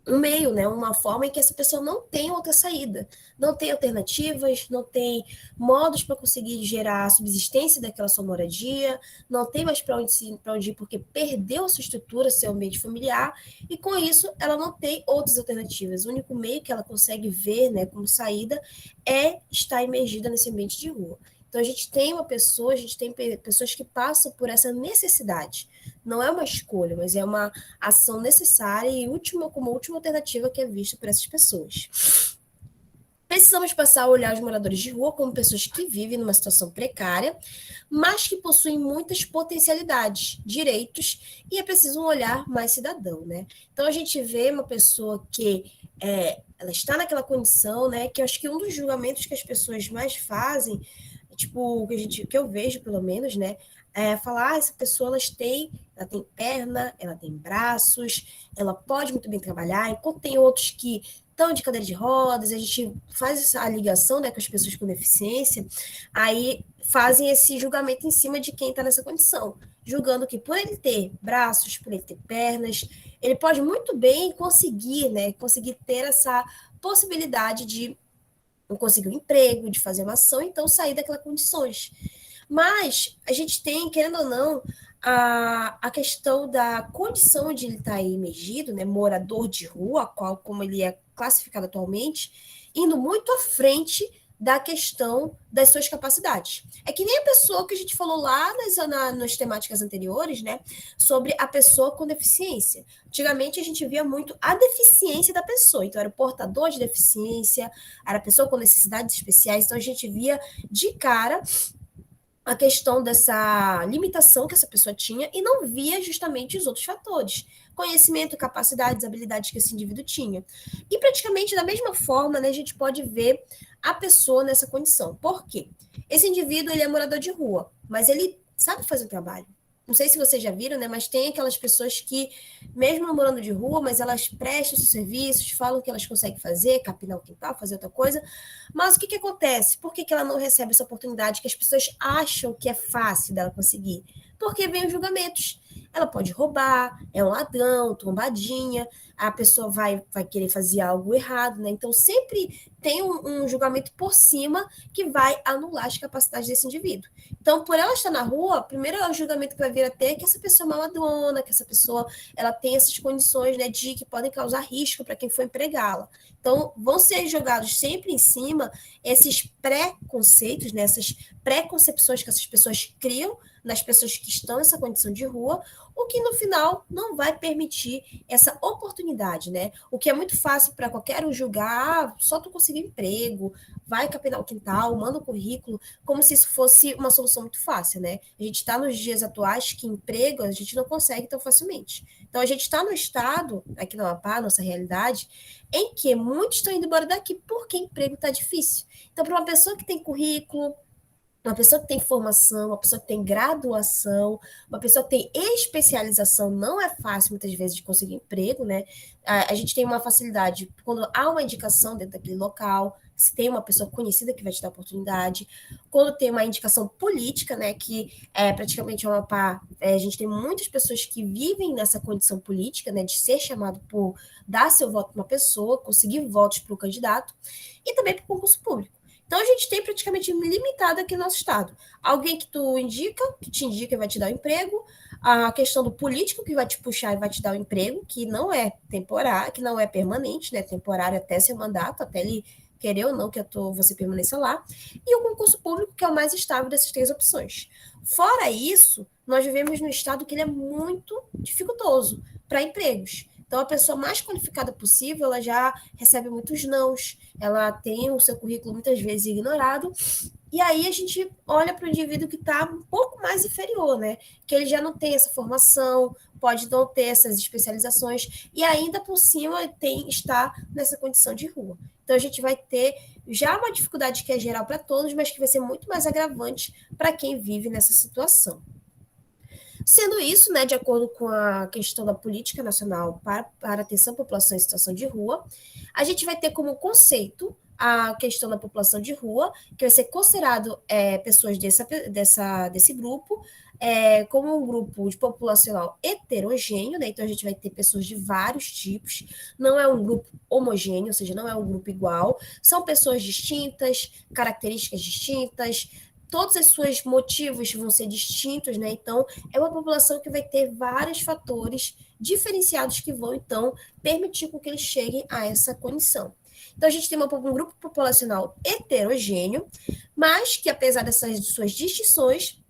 um meio, né, uma forma em que essa pessoa não tem outra saída, não tem alternativas, não tem modos para conseguir gerar a subsistência daquela sua moradia, não tem mais para onde ir porque perdeu a sua estrutura, seu ambiente familiar, e com isso ela não tem outras alternativas. O único meio que ela consegue ver, né, como saída é estar imergida nesse ambiente de rua. Então, a gente tem pessoas que passam por essa necessidade. Não é uma escolha, mas é uma ação necessária e como última alternativa que é vista por essas pessoas. Precisamos passar a olhar os moradores de rua como pessoas que vivem numa situação precária, mas que possuem muitas potencialidades, direitos, e é preciso um olhar mais cidadão, né? Então, a gente vê uma pessoa que ela está naquela condição, né? Que eu acho que um dos julgamentos que as pessoas mais fazem, tipo, que eu vejo, pelo menos, né? Falar, essa pessoa ela tem perna, ela tem braços, ela pode muito bem trabalhar, enquanto tem outros que estão de cadeira de rodas, a gente faz essa ligação, né, com as pessoas com deficiência, aí fazem esse julgamento em cima de quem está nessa condição, julgando que por ele ter braços, por ele ter pernas, ele pode muito bem conseguir, né, conseguir ter essa possibilidade de conseguir um emprego, de fazer uma ação, então sair daquelas condições. Mas a gente tem, querendo ou não, a questão da condição de ele estar aí emergido, né, morador de rua, como ele é classificado atualmente, indo muito à frente da questão das suas capacidades. É que nem a pessoa que a gente falou lá nas temáticas anteriores, né, sobre a pessoa com deficiência. Antigamente a gente via muito a deficiência da pessoa, então era o portador de deficiência, era a pessoa com necessidades especiais, então a gente via de cara a questão dessa limitação que essa pessoa tinha e não via justamente os outros fatores. Conhecimento, capacidades, habilidades que esse indivíduo tinha. E praticamente da mesma forma, né, a gente pode ver a pessoa nessa condição. Por quê? Esse indivíduo, ele é morador de rua, mas ele sabe fazer o trabalho. Não sei se vocês já viram, né, mas tem aquelas pessoas que, mesmo morando de rua, mas elas prestam seus serviços, falam que elas conseguem fazer, capinar o quintal, fazer outra coisa, mas o que acontece? Por que ela não recebe essa oportunidade que as pessoas acham que é fácil dela conseguir? Porque vem os julgamentos. Ela pode roubar, é um ladrão, trombadinha, a pessoa vai querer fazer algo errado, né? Então, sempre tem um julgamento por cima que vai anular as capacidades desse indivíduo. Então, por ela estar na rua, primeiro o julgamento que vai vir a ter é que essa pessoa é uma ladrona, que essa pessoa ela tem essas condições, né, de que podem causar risco para quem for empregá-la. Então, vão ser jogados sempre em cima esses preconceitos, né, essas preconcepções que essas pessoas criam nas pessoas que estão nessa condição de rua, o que no final não vai permitir essa oportunidade, né? O que é muito fácil para qualquer um julgar, só tu conseguir emprego, vai capinar o quintal, manda o currículo, como se isso fosse uma solução muito fácil, né? A gente está nos dias atuais que emprego a gente não consegue tão facilmente. Então, a gente está no estado, aqui no Amapá, nossa realidade, em que muitos estão indo embora daqui porque emprego está difícil. Então, para uma pessoa que tem currículo, uma pessoa que tem formação, uma pessoa que tem graduação, uma pessoa que tem especialização, não é fácil muitas vezes de conseguir emprego, né? A gente tem uma facilidade quando há uma indicação dentro daquele local, se tem uma pessoa conhecida que vai te dar oportunidade, quando tem uma indicação política, né? Que é praticamente a gente tem muitas pessoas que vivem nessa condição política, né? De ser chamado por dar seu voto para uma pessoa, conseguir votos para o candidato, e também para o concurso público. Então, a gente tem praticamente limitado aqui no nosso estado. Alguém que te indica e vai te dar o emprego, a questão do político que vai te puxar e vai te dar o emprego, que não é temporário, que não é permanente, né? Temporário até seu mandato, até ele querer ou não que você permaneça lá, e o concurso público, que é o mais estável dessas três opções. Fora isso, nós vivemos num estado que ele é muito dificultoso para empregos. Então, a pessoa mais qualificada possível, ela já recebe muitos nãos, ela tem o seu currículo muitas vezes ignorado, e aí a gente olha para o indivíduo que está um pouco mais inferior, né? Que ele já não tem essa formação, pode não ter essas especializações, e ainda por cima está nessa condição de rua. Então a gente vai ter já uma dificuldade que é geral para todos, mas que vai ser muito mais agravante para quem vive nessa situação. Sendo isso, né, de acordo com a questão da política nacional para atenção à população em situação de rua, a gente vai ter como conceito a questão da população de rua, que vai ser considerado pessoas desse grupo como um grupo de populacional heterogêneo, né? Então a gente vai ter pessoas de vários tipos, não é um grupo homogêneo, ou seja, não é um grupo igual, são pessoas distintas, características distintas, todos os seus motivos vão ser distintos, né? Então, é uma população que vai ter vários fatores diferenciados que vão, então, permitir com que eles cheguem a essa condição. Então, a gente tem um grupo populacional heterogêneo, mas que, apesar dessas suas distinções,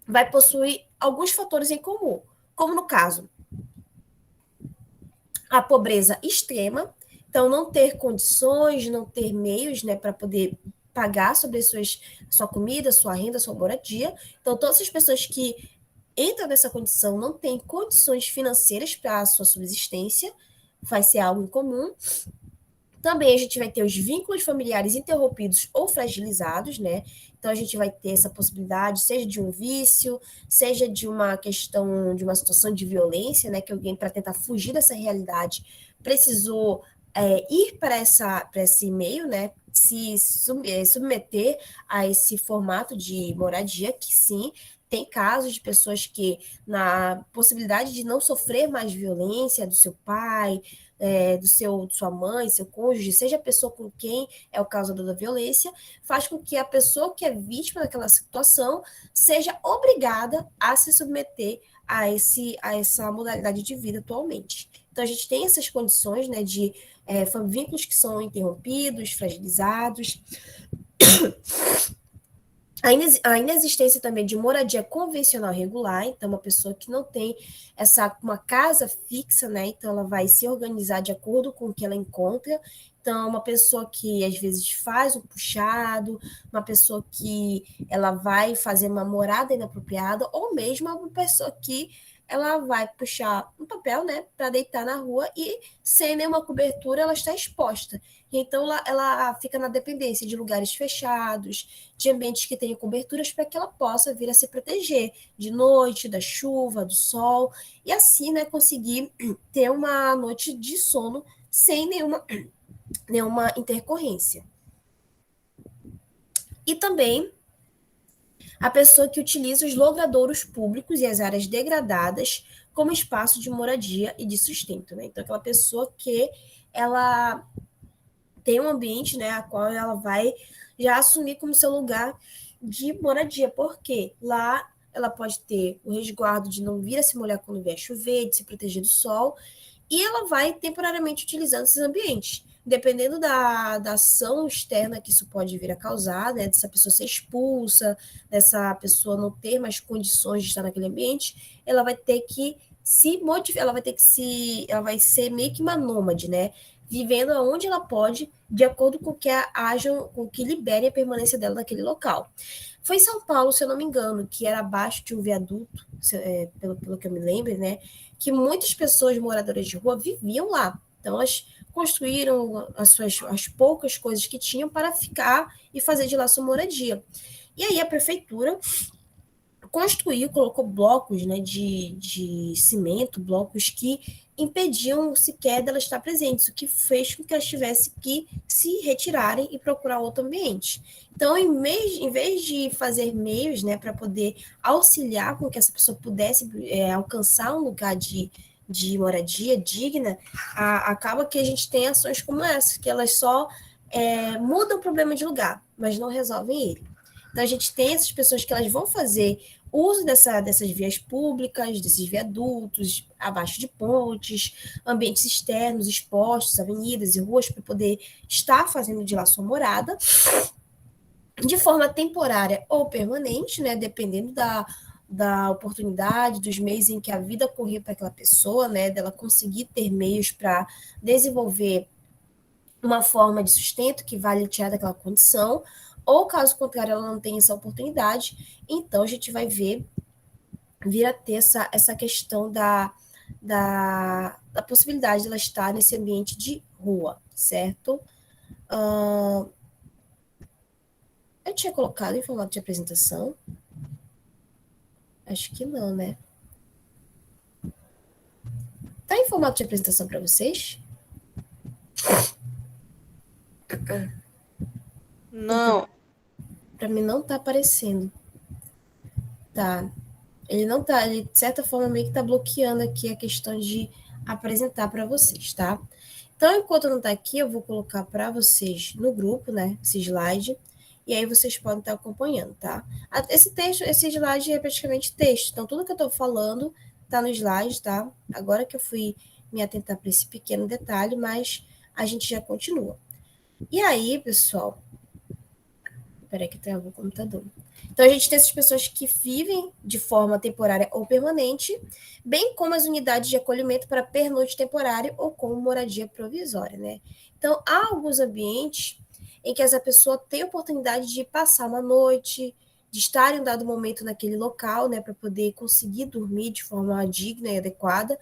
vai possuir alguns fatores em comum, como no caso, a pobreza extrema, então não ter condições, não ter meios, né, para poder pagar sobre sua comida, sua renda, sua moradia. Então, todas as pessoas que entram nessa condição não têm condições financeiras para a sua subsistência, vai ser algo em comum. Também a gente vai ter os vínculos familiares interrompidos ou fragilizados, né? Então a gente vai ter essa possibilidade, seja de um vício, seja de uma questão, de uma situação de violência, né? Que alguém, para tentar fugir dessa realidade, precisou ir para esse meio, né? Se submeter a esse formato de moradia, que sim, tem casos de pessoas que, na possibilidade de não sofrer mais violência do seu pai, de sua mãe, seu cônjuge, seja a pessoa com quem é o causador da violência, faz com que a pessoa que é vítima daquela situação seja obrigada a se submeter a essa modalidade de vida atualmente. Então, a gente tem essas condições, né, de vínculos que são interrompidos, fragilizados, a inexistência também de moradia convencional regular, então uma pessoa que não tem uma casa fixa, né? Então ela vai se organizar de acordo com o que ela encontra. Então, uma pessoa que às vezes faz um puxado, uma pessoa que ela vai fazer uma morada inapropriada, ou mesmo uma pessoa que ela vai puxar um papel, né, para deitar na rua e sem nenhuma cobertura ela está exposta. Então, ela fica na dependência de lugares fechados, de ambientes que tenham coberturas para que ela possa vir a se proteger de noite, da chuva, do sol, e assim, né, conseguir ter uma noite de sono sem nenhuma intercorrência. E também a pessoa que utiliza os logradouros públicos e as áreas degradadas como espaço de moradia e de sustento, né? Então, aquela pessoa que ela tem um ambiente, né, a qual ela vai já assumir como seu lugar de moradia, porque lá ela pode ter o resguardo de não vir a se molhar quando vier chover, de se proteger do sol, e ela vai temporariamente utilizando esses ambientes. Dependendo da ação externa que isso pode vir a causar, né, dessa pessoa ser expulsa, dessa pessoa não ter mais condições de estar naquele ambiente, ela vai ter que se modificar, ela vai ser meio que uma nômade, né? Vivendo onde ela pode, de acordo com que com que libere a permanência dela naquele local. Foi em São Paulo, se eu não me engano, que era abaixo de um viaduto, pelo que eu me lembro, né? Que muitas pessoas moradoras de rua viviam lá. Então, elas construíram as poucas coisas que tinham para ficar e fazer de lá sua moradia. E aí a prefeitura construiu, colocou blocos, né, de cimento, blocos que impediam sequer dela estar presente, o que fez com que elas tivessem que se retirarem e procurar outro ambiente. Então, em vez de fazer meios, né, para poder auxiliar com que essa pessoa pudesse alcançar um lugar de moradia digna, acaba que a gente tem ações como essa, que elas só mudam o problema de lugar, mas não resolvem ele. Então, a gente tem essas pessoas que elas vão fazer uso dessas vias públicas, desses viadutos, abaixo de pontes, ambientes externos, expostos, avenidas e ruas, para poder estar fazendo de lá sua morada, de forma temporária ou permanente, né, dependendo da oportunidade, dos meios em que a vida correr para aquela pessoa, né, dela conseguir ter meios para desenvolver uma forma de sustento que vai lhe tirar daquela condição, ou caso contrário, ela não tenha essa oportunidade, então a gente vai vir a ter essa questão da possibilidade de ela estar nesse ambiente de rua, certo? Eu tinha colocado em formato de apresentação? Acho que não, né? Tá em formato de apresentação para vocês? Não. Para mim não tá aparecendo. Tá. Ele não tá, ele de certa forma meio que tá bloqueando aqui a questão de apresentar para vocês, tá? Então, enquanto não tá aqui, eu vou colocar para vocês no grupo, né, esse slide, e aí vocês podem estar acompanhando, tá? Esse slide é praticamente texto, então tudo que eu tô falando tá no slide, tá? Agora que eu fui me atentar para esse pequeno detalhe, mas a gente já continua. E aí, pessoal, peraí que travou o computador. Então, a gente tem essas pessoas que vivem de forma temporária ou permanente, bem como as unidades de acolhimento para pernoite temporário ou como moradia provisória, né? Então, há alguns ambientes em que essa pessoa tem a oportunidade de passar uma noite, de estar em um dado momento naquele local, né, para poder conseguir dormir de forma digna e adequada,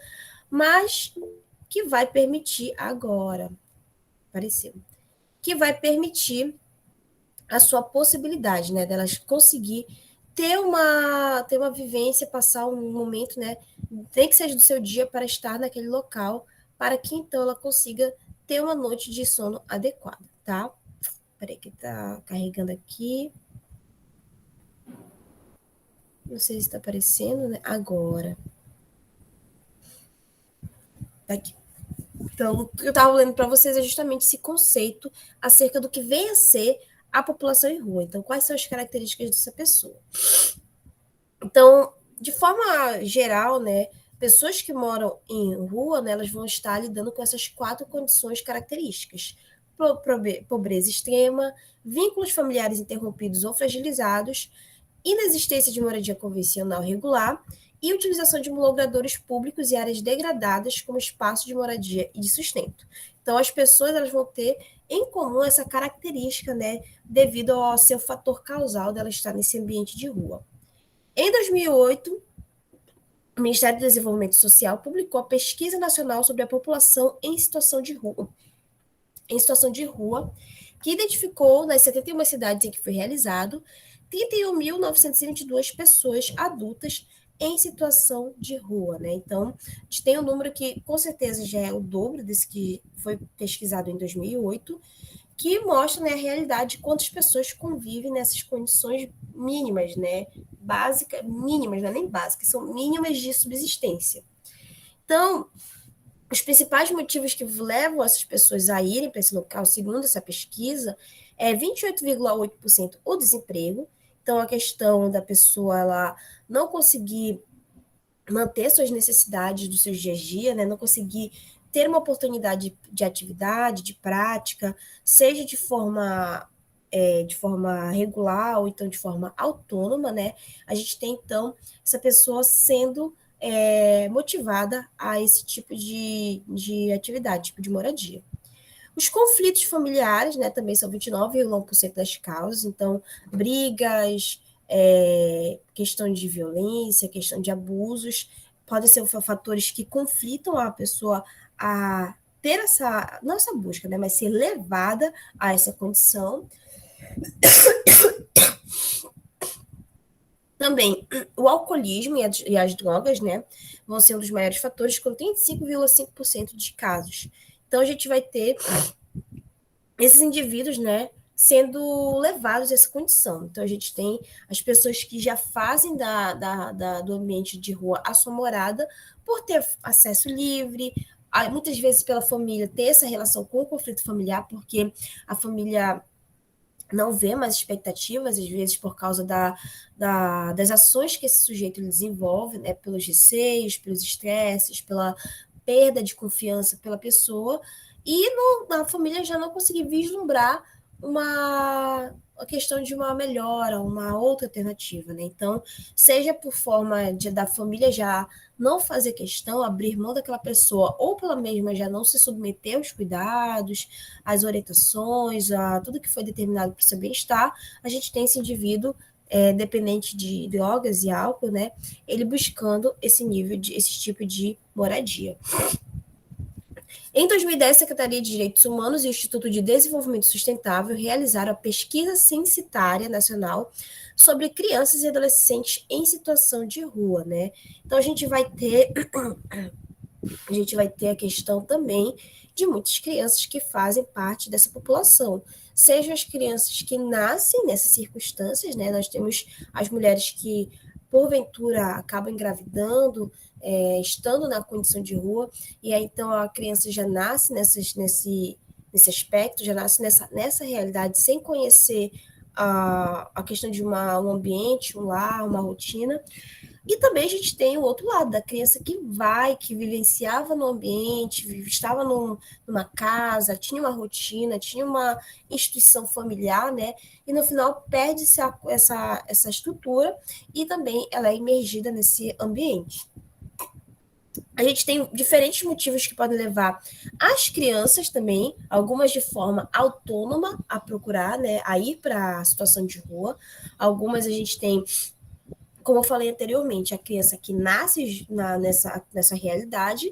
mas que vai permitir agora, apareceu, que vai permitir a sua possibilidade, né, delas conseguir ter uma vivência, passar um momento, né, nem que seja do seu dia para estar naquele local, para que então ela consiga ter uma noite de sono adequada, tá? Peraí que tá carregando aqui. Não sei se está aparecendo, né? Agora. Tá aqui. Então, o que eu estava lendo para vocês é justamente esse conceito acerca do que vem a ser a população em rua. Então, quais são as características dessa pessoa? Então, de forma geral, né, pessoas que moram em rua, né, elas vão estar lidando com essas 4 condições características: pobreza extrema, vínculos familiares interrompidos ou fragilizados, inexistência de moradia convencional regular e utilização de logradouros públicos e áreas degradadas como espaço de moradia e de sustento. Então, as pessoas elas vão ter em comum essa característica, né, devido ao seu fator causal dela estar nesse ambiente de rua. Em 2008, o Ministério do Desenvolvimento Social publicou a Pesquisa Nacional sobre a População em situação de rua, que identificou nas 71 cidades em que foi realizado 31.922 pessoas adultas em situação de rua, né? Então, a gente tem um número que com certeza já é o dobro desse que foi pesquisado em 2008, que mostra, né, a realidade de quantas pessoas convivem nessas condições mínimas, né, mínimas, não é nem básicas, são mínimas de subsistência. Então, os principais motivos que levam essas pessoas a irem para esse local, segundo essa pesquisa, é 28,8% o desemprego. Então, a questão da pessoa ela não conseguir manter suas necessidades do seu dia a dia, né? Não conseguir ter uma oportunidade de atividade, de prática, seja de forma regular ou então de forma autônoma, né? A gente tem, então, essa pessoa sendo motivada a esse tipo de atividade, tipo de moradia. Os conflitos familiares, né, também são 29,1% das causas, então, brigas, questão de violência, questão de abusos, podem ser fatores que conflitam a pessoa a ter não essa busca, né, mas ser levada a essa condição. Também, o alcoolismo e as drogas, né, vão ser um dos maiores fatores, com 35,5% de casos. Então, a gente vai ter esses indivíduos, né, sendo levados a essa condição. Então, a gente tem as pessoas que já fazem do ambiente de rua a sua morada por ter acesso livre muitas vezes pela família ter essa relação com o conflito familiar, porque a família não vê mais expectativas, às vezes por causa das ações que esse sujeito desenvolve, né, pelos receios, pelos estresses, pela perda de confiança pela pessoa, e a família já não conseguir vislumbrar a questão de uma melhora, uma outra alternativa, né? Então, seja por forma da família já não fazer questão, abrir mão daquela pessoa, ou pela mesma já não se submeter aos cuidados, às orientações, a tudo que foi determinado para o seu bem-estar, a gente tem esse indivíduo dependente de drogas e álcool, né? Ele buscando esse tipo de moradia. Em 2010, a Secretaria de Direitos Humanos e o Instituto de Desenvolvimento Sustentável realizaram a pesquisa censitária nacional sobre crianças e adolescentes em situação de rua, né? Então a gente vai ter a questão também de muitas crianças que fazem parte dessa população, sejam as crianças que nascem nessas circunstâncias, né? Nós temos as mulheres que porventura acabam engravidando, estando na condição de rua, e aí então a criança já nasce nesse aspecto, já nasce nessa realidade, sem conhecer a questão de um ambiente, um lar, uma rotina. E também a gente tem o outro lado, da criança que vivenciava no ambiente, estava numa casa, tinha uma rotina, tinha uma instituição familiar, né? E no final perde-se essa estrutura e também ela é imergida nesse ambiente. A gente tem diferentes motivos que podem levar as crianças também, algumas de forma autônoma, a procurar, né, a ir para a situação de rua. Algumas a gente tem, como eu falei anteriormente, a criança que nasce nessa realidade.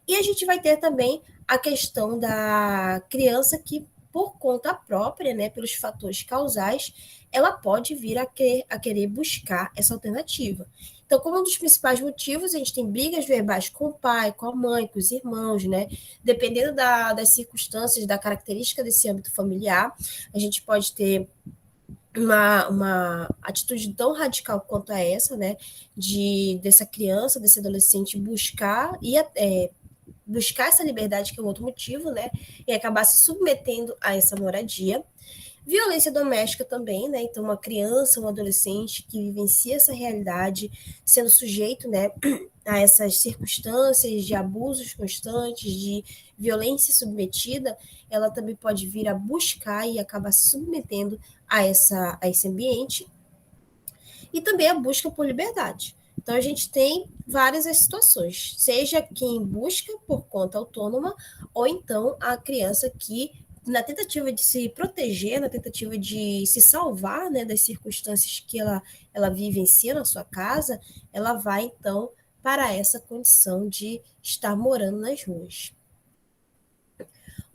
E a gente vai ter também a questão da criança que, por conta própria, né, pelos fatores causais, ela pode vir a querer buscar essa alternativa. Então, como um dos principais motivos, a gente tem brigas verbais com o pai, com a mãe, com os irmãos, né? Dependendo das circunstâncias, da característica desse âmbito familiar, a gente pode ter uma atitude tão radical quanto a essa, né? Dessa criança, desse adolescente buscar buscar essa liberdade, que é um outro motivo, né? E acabar se submetendo a essa moradia. Violência doméstica também, né? Então, uma criança, um adolescente que vivencia essa realidade, sendo sujeito, né, a essas circunstâncias de abusos constantes, de violência submetida, ela também pode vir a buscar e acabar se submetendo a esse ambiente. E também a busca por liberdade. Então, a gente tem várias situações, seja quem busca por conta autônoma, ou então a criança que, na tentativa de se proteger, na tentativa de se salvar, né, das circunstâncias que ela vivencia na sua casa, ela vai, então, para essa condição de estar morando nas ruas.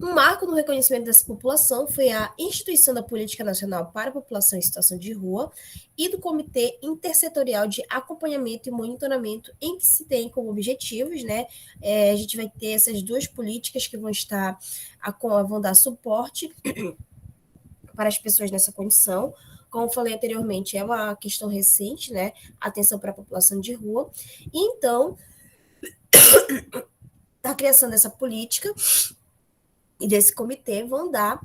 Um marco no reconhecimento dessa população foi a instituição da Política Nacional para a População em Situação de Rua e do Comitê Intersetorial de Acompanhamento e Monitoramento, em que se tem como objetivos, né, a gente vai ter essas duas políticas que vão dar suporte para as pessoas nessa condição. Como falei anteriormente, é uma questão recente, né, atenção para a população de rua. E então, a criação dessa política e desse comitê vão dar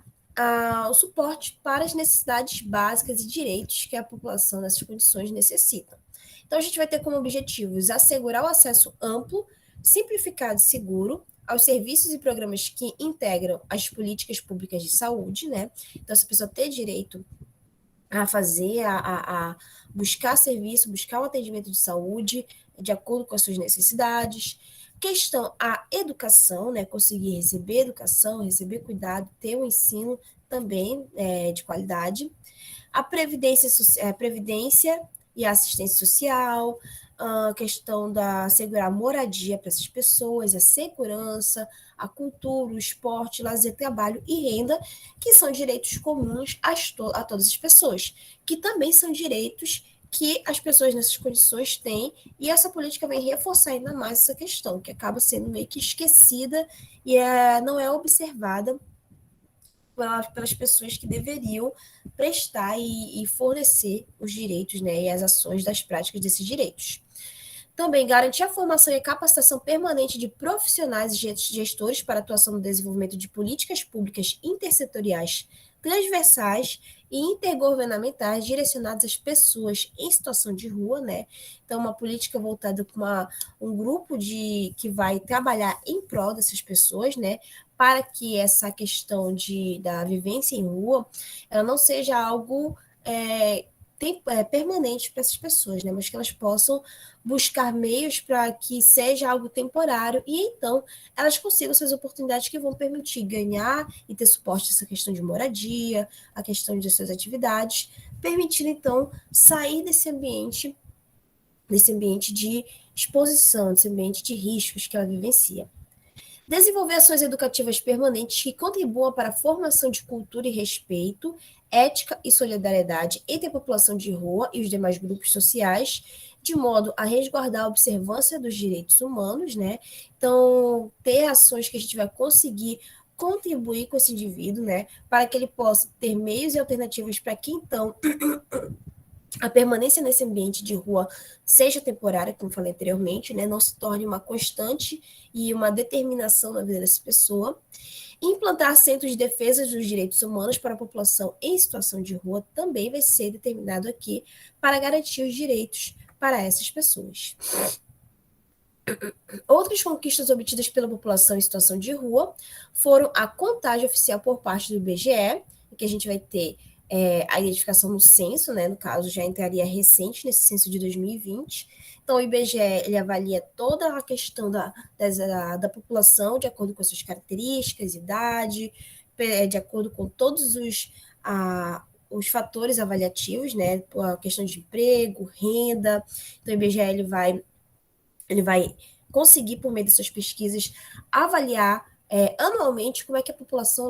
o suporte para as necessidades básicas e direitos que a população nessas condições necessita. Então, a gente vai ter como objetivos assegurar o acesso amplo, simplificado e seguro aos serviços e programas que integram as políticas públicas de saúde, né? Então, essa pessoa ter direito a fazer, a buscar serviço, buscar o atendimento de saúde de acordo com as suas necessidades. Questão a educação, né? Conseguir receber educação, receber cuidado, ter um ensino também de qualidade. A previdência e a assistência social, a questão da assegurar moradia para essas pessoas, a segurança, a cultura, o esporte, lazer, trabalho e renda, que são direitos comuns a todas as pessoas, que também são direitos que as pessoas nessas condições têm, e essa política vem reforçar ainda mais essa questão, que acaba sendo meio que esquecida e não é observada pelas pessoas que deveriam prestar e fornecer os direitos, né, e as ações das práticas desses direitos. Também garantir a formação e capacitação permanente de profissionais e gestores para atuação no desenvolvimento de políticas públicas intersetoriais, transversais e intergovernamentais direcionadas às pessoas em situação de rua, né? Então, uma política voltada para um grupo que vai trabalhar em prol dessas pessoas, né? Para que essa questão da vivência em rua, ela não seja algo permanente para essas pessoas, né? Mas que elas possam buscar meios para que seja algo temporário e então elas consigam essas oportunidades que vão permitir ganhar e ter suporte essa questão de moradia, a questão de suas atividades, permitindo então sair desse ambiente de exposição, desse ambiente de riscos que ela vivencia. Desenvolver ações educativas permanentes que contribuam para a formação de cultura e respeito, ética e solidariedade entre a população de rua e os demais grupos sociais, de modo a resguardar a observância dos direitos humanos, né? Então, ter ações que a gente vai conseguir contribuir com esse indivíduo, né? Para que ele possa ter meios e alternativas para que, então, a permanência nesse ambiente de rua seja temporária, como falei anteriormente, né, não se torne uma constante e uma determinação na vida dessa pessoa. Implantar centros de defesa dos direitos humanos para a população em situação de rua também vai ser determinado aqui para garantir os direitos para essas pessoas. Outras conquistas obtidas pela população em situação de rua foram a contagem oficial por parte do IBGE, que a gente vai ter a identificação no censo, né? No caso, já entraria recente nesse censo de 2020. Então, o IBGE ele avalia toda a questão da população de acordo com as suas características, idade, de acordo com todos os fatores avaliativos, né? A questão de emprego, renda. Então, o IBGE ele vai conseguir, por meio dessas pesquisas, avaliar anualmente como é que a população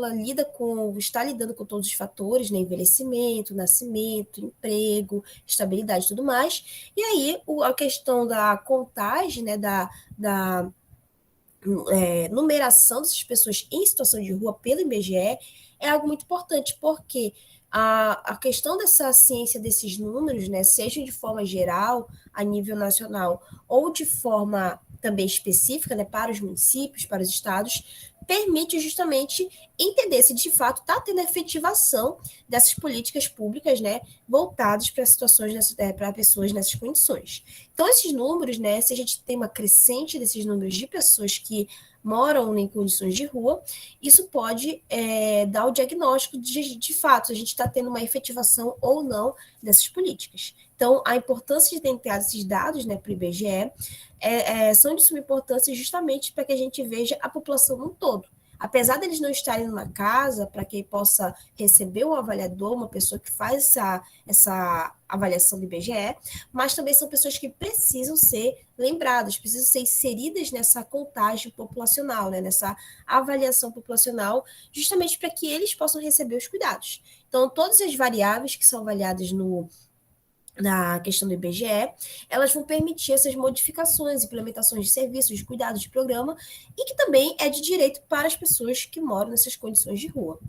está lidando com todos os fatores, né? Envelhecimento, nascimento, emprego, estabilidade e tudo mais. E aí, a questão da contagem, né? Da numeração dessas pessoas em situação de rua pelo IBGE é algo muito importante, porque a questão dessa ciência desses números, né, seja de forma geral, a nível nacional, ou de forma também específica, né, para os municípios, para os estados, permite justamente entender se de fato está tendo efetivação dessas políticas públicas, né, voltadas para situações, para pessoas nessas condições. Então, esses números, né, se a gente tem uma crescente desses números de pessoas que moram em condições de rua, isso pode dar o diagnóstico de fato, a gente está tendo uma efetivação ou não dessas políticas. Então, a importância de ter esses dados, né, para o IBGE são de suma importância justamente para que a gente veja a população no todo. Apesar deles não estarem numa casa, para que possa receber um avaliador, uma pessoa que faz essa avaliação do IBGE, mas também são pessoas que precisam ser lembradas, precisam ser inseridas nessa contagem populacional, né, nessa avaliação populacional, justamente para que eles possam receber os cuidados. Então, todas as variáveis que são avaliadas na questão do IBGE, elas vão permitir essas modificações, implementações de serviços, de cuidados, de programa, e que também é de direito para as pessoas que moram nessas condições de rua.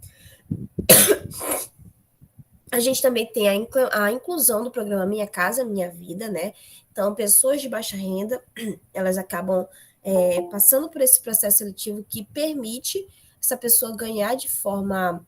A gente também tem a inclusão do programa Minha Casa Minha Vida, né? Então, pessoas de baixa renda, elas acabam passando por esse processo seletivo que permite essa pessoa ganhar de forma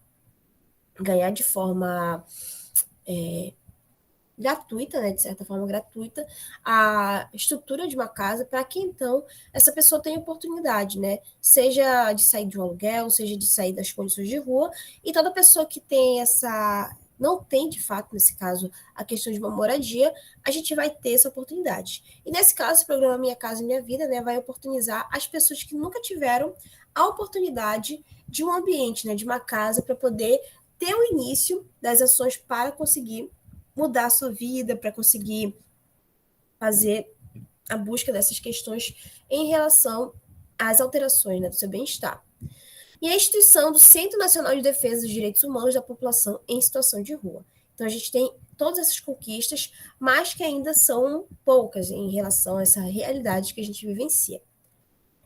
gratuita, né, de certa forma gratuita, a estrutura de uma casa para que então essa pessoa tenha oportunidade, né, seja de sair de um aluguel, seja de sair das condições de rua, e toda pessoa que tem não tem, de fato, nesse caso, a questão de uma moradia, a gente vai ter essa oportunidade. E nesse caso, o programa Minha Casa Minha Vida, né, vai oportunizar as pessoas que nunca tiveram a oportunidade de um ambiente, né, de uma casa, para poder ter o início das ações para conseguir mudar a sua vida, para conseguir fazer a busca dessas questões em relação às alterações, né, do seu bem-estar. E a instituição do Centro Nacional de Defesa dos Direitos Humanos da População em Situação de Rua. Então, a gente tem todas essas conquistas, mas que ainda são poucas em relação a essa realidade que a gente vivencia.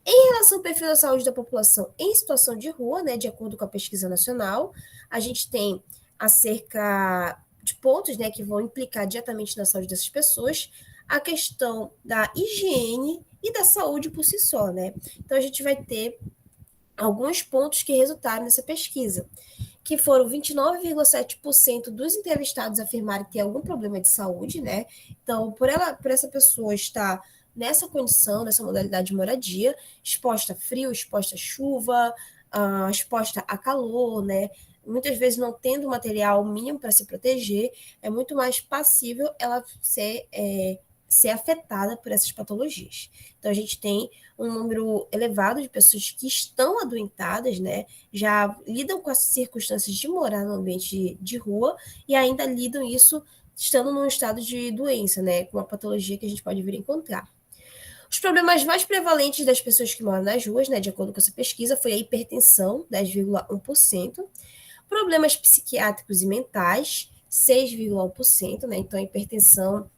Em relação ao perfil da saúde da população em situação de rua, né, de acordo com a pesquisa nacional, a gente tem acerca de pontos, né, que vão implicar diretamente na saúde dessas pessoas. a questão da higiene e da saúde por si só, né? Então, a gente vai ter alguns pontos que resultaram nessa pesquisa, que foram 29,7% dos entrevistados afirmarem ter algum problema de saúde, né? Então, por essa pessoa estar nessa condição, nessa modalidade de moradia, exposta a frio, exposta a chuva, exposta a calor, né? Muitas vezes não tendo material mínimo para se proteger, é muito mais passível ela ser afetada por essas patologias. Então, a gente tem um número elevado de pessoas que estão adoentadas, né? Já lidam com as circunstâncias de morar no ambiente de rua e ainda lidam isso estando num estado de doença, né? Com uma patologia que a gente pode vir a encontrar. Os problemas mais prevalentes das pessoas que moram nas ruas, né, de acordo com essa pesquisa, foi a hipertensão, 10,1%, problemas psiquiátricos e mentais, 6,1%, né? Então, a hipertensão,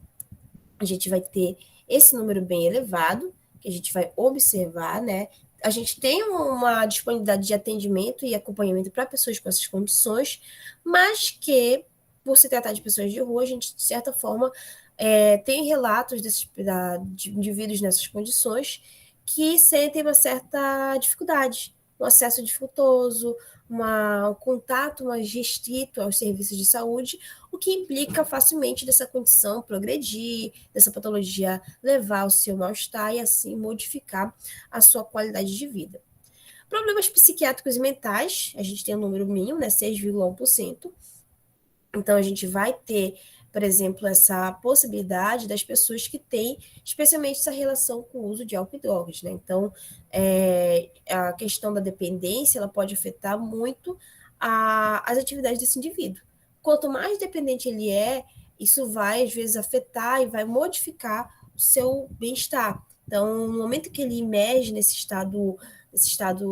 a gente vai ter esse número bem elevado, que a gente vai observar, né? A gente tem uma disponibilidade de atendimento e acompanhamento para pessoas com essas condições, mas que, por se tratar de pessoas de rua, a gente, de certa forma, tem relatos de indivíduos nessas condições que sentem uma certa dificuldade, um acesso dificultoso, um contato mais restrito aos serviços de saúde, o que implica facilmente dessa condição progredir, dessa patologia levar ao seu mal-estar e assim modificar a sua qualidade de vida. Problemas psiquiátricos e mentais, a gente tem um número mínimo, né, 6,1%. Então, a gente vai ter, por exemplo, essa possibilidade das pessoas que têm, especialmente essa relação com o uso de álcool e drogas, né? Então, a questão da dependência, ela pode afetar muito as atividades desse indivíduo. Quanto mais dependente ele é, isso vai, às vezes, afetar e vai modificar o seu bem-estar. Então, no momento que ele emerge nesse estado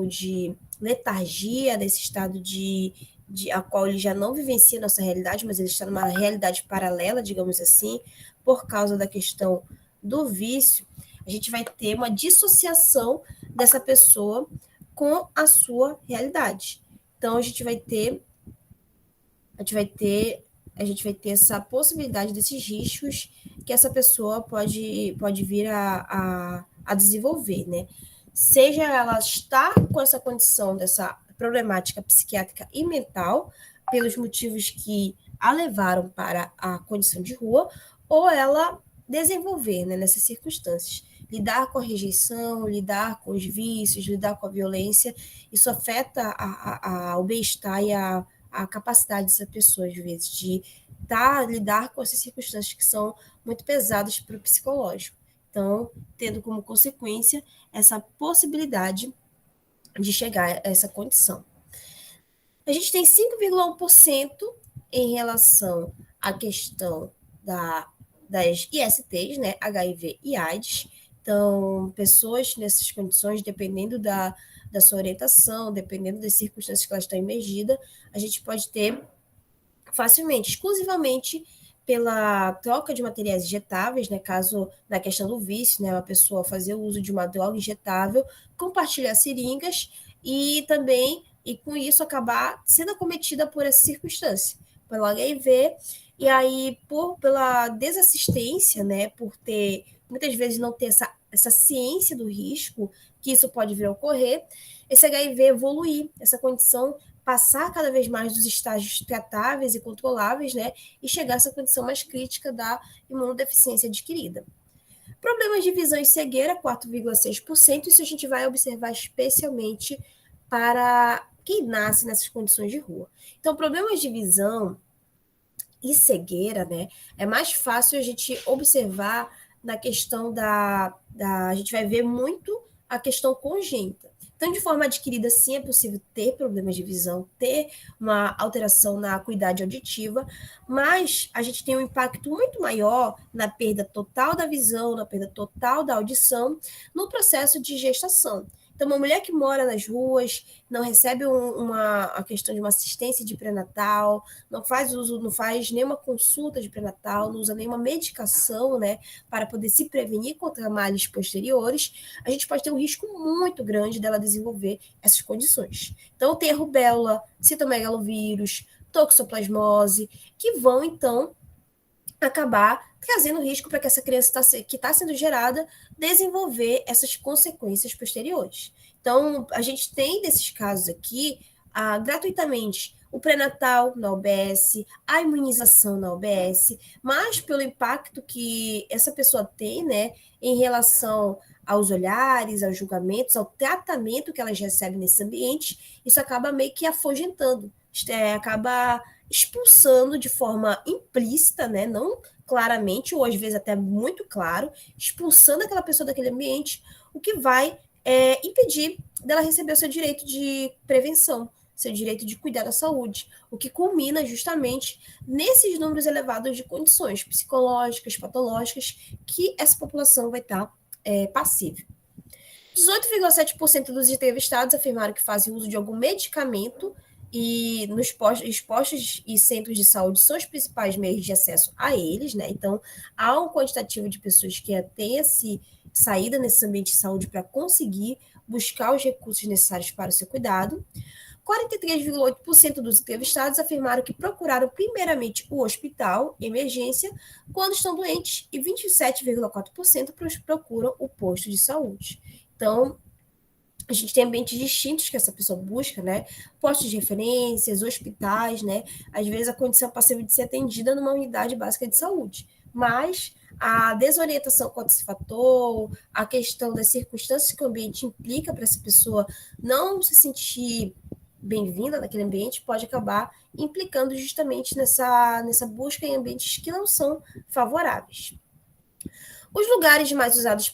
de letargia, nesse estado a qual ele já não vivencia a nossa realidade, mas ele está numa realidade paralela, digamos assim, por causa da questão do vício, a gente vai ter uma dissociação dessa pessoa com a sua realidade. Então, a gente vai ter essa possibilidade desses riscos que essa pessoa pode vir a desenvolver, né? Seja ela estar com essa condição dessa problemática psiquiátrica e mental, pelos motivos que a levaram para a condição de rua, ou ela desenvolver, né, nessas circunstâncias. Lidar com a rejeição, lidar com os vícios, lidar com a violência, isso afeta o bem-estar e a capacidade dessa pessoa, às vezes, de lidar com essas circunstâncias que são muito pesadas para o psicológico. Então, tendo como consequência essa possibilidade de chegar a essa condição. A gente tem 5,1% em relação à questão das ISTs, né, HIV e AIDS. Então, pessoas nessas condições, dependendo da sua orientação, dependendo das circunstâncias que elas estão imergidas, a gente pode ter facilmente, exclusivamente pela troca de materiais injetáveis, né, caso na questão do vício, né, uma pessoa fazer o uso de uma droga injetável, compartilhar seringas e também, e com isso, acabar sendo acometida por essa circunstância, pelo HIV, e aí pela desassistência, né, por ter, muitas vezes não ter essa ciência do risco que isso pode vir a ocorrer, esse HIV evoluir, essa condição passar cada vez mais dos estágios tratáveis e controláveis, né, e chegar a essa condição mais crítica da imunodeficiência adquirida. Problemas de visão e cegueira, 4,6%, isso a gente vai observar especialmente para quem nasce nessas condições de rua. Então, problemas de visão e cegueira, né, é mais fácil a gente observar na questão a gente vai ver muito a questão congênita. Então, de forma adquirida, sim, é possível ter problemas de visão, ter uma alteração na acuidade auditiva, mas a gente tem um impacto muito maior na perda total da visão, na perda total da audição, no processo de gestação. Então, uma mulher que mora nas ruas, não recebe a questão de uma assistência de pré-natal, não faz nenhuma consulta de pré-natal, não usa nenhuma medicação, né, para poder se prevenir contra males posteriores, a gente pode ter um risco muito grande dela desenvolver essas condições. Então, tem a rubéola, citomegalovírus, toxoplasmose, que vão, então, acabar trazendo risco para que essa criança que está sendo gerada desenvolver essas consequências posteriores. Então, a gente tem desses casos aqui, gratuitamente, o pré-natal na UBS, a imunização na UBS, mas pelo impacto que essa pessoa tem, né, em relação aos olhares, aos julgamentos, ao tratamento que elas recebem nesse ambiente, isso acaba meio que afugentando, acaba expulsando de forma implícita, né, não claramente, ou às vezes até muito claro, expulsando aquela pessoa daquele ambiente, o que vai impedir dela receber o seu direito de prevenção, seu direito de cuidar da saúde, o que culmina justamente nesses números elevados de condições psicológicas, patológicas, que essa população vai estar passível. 18,7% dos entrevistados afirmaram que fazem uso de algum medicamento e nos postos e centros de saúde são os principais meios de acesso a eles, né? Então, há um quantitativo de pessoas que têm saída nesse ambiente de saúde para conseguir buscar os recursos necessários para o seu cuidado. 43,8% dos entrevistados afirmaram que procuraram primeiramente o hospital, emergência, quando estão doentes, e 27,4% procuram o posto de saúde. Então, a gente tem ambientes distintos que essa pessoa busca, né? Postos de referências, hospitais, né? Às vezes a condição passiva de ser atendida numa unidade básica de saúde. Mas a desorientação quanto a esse fator, a questão das circunstâncias que o ambiente implica para essa pessoa não se sentir bem-vinda naquele ambiente, pode acabar implicando justamente nessa busca em ambientes que não são favoráveis. Os lugares mais usados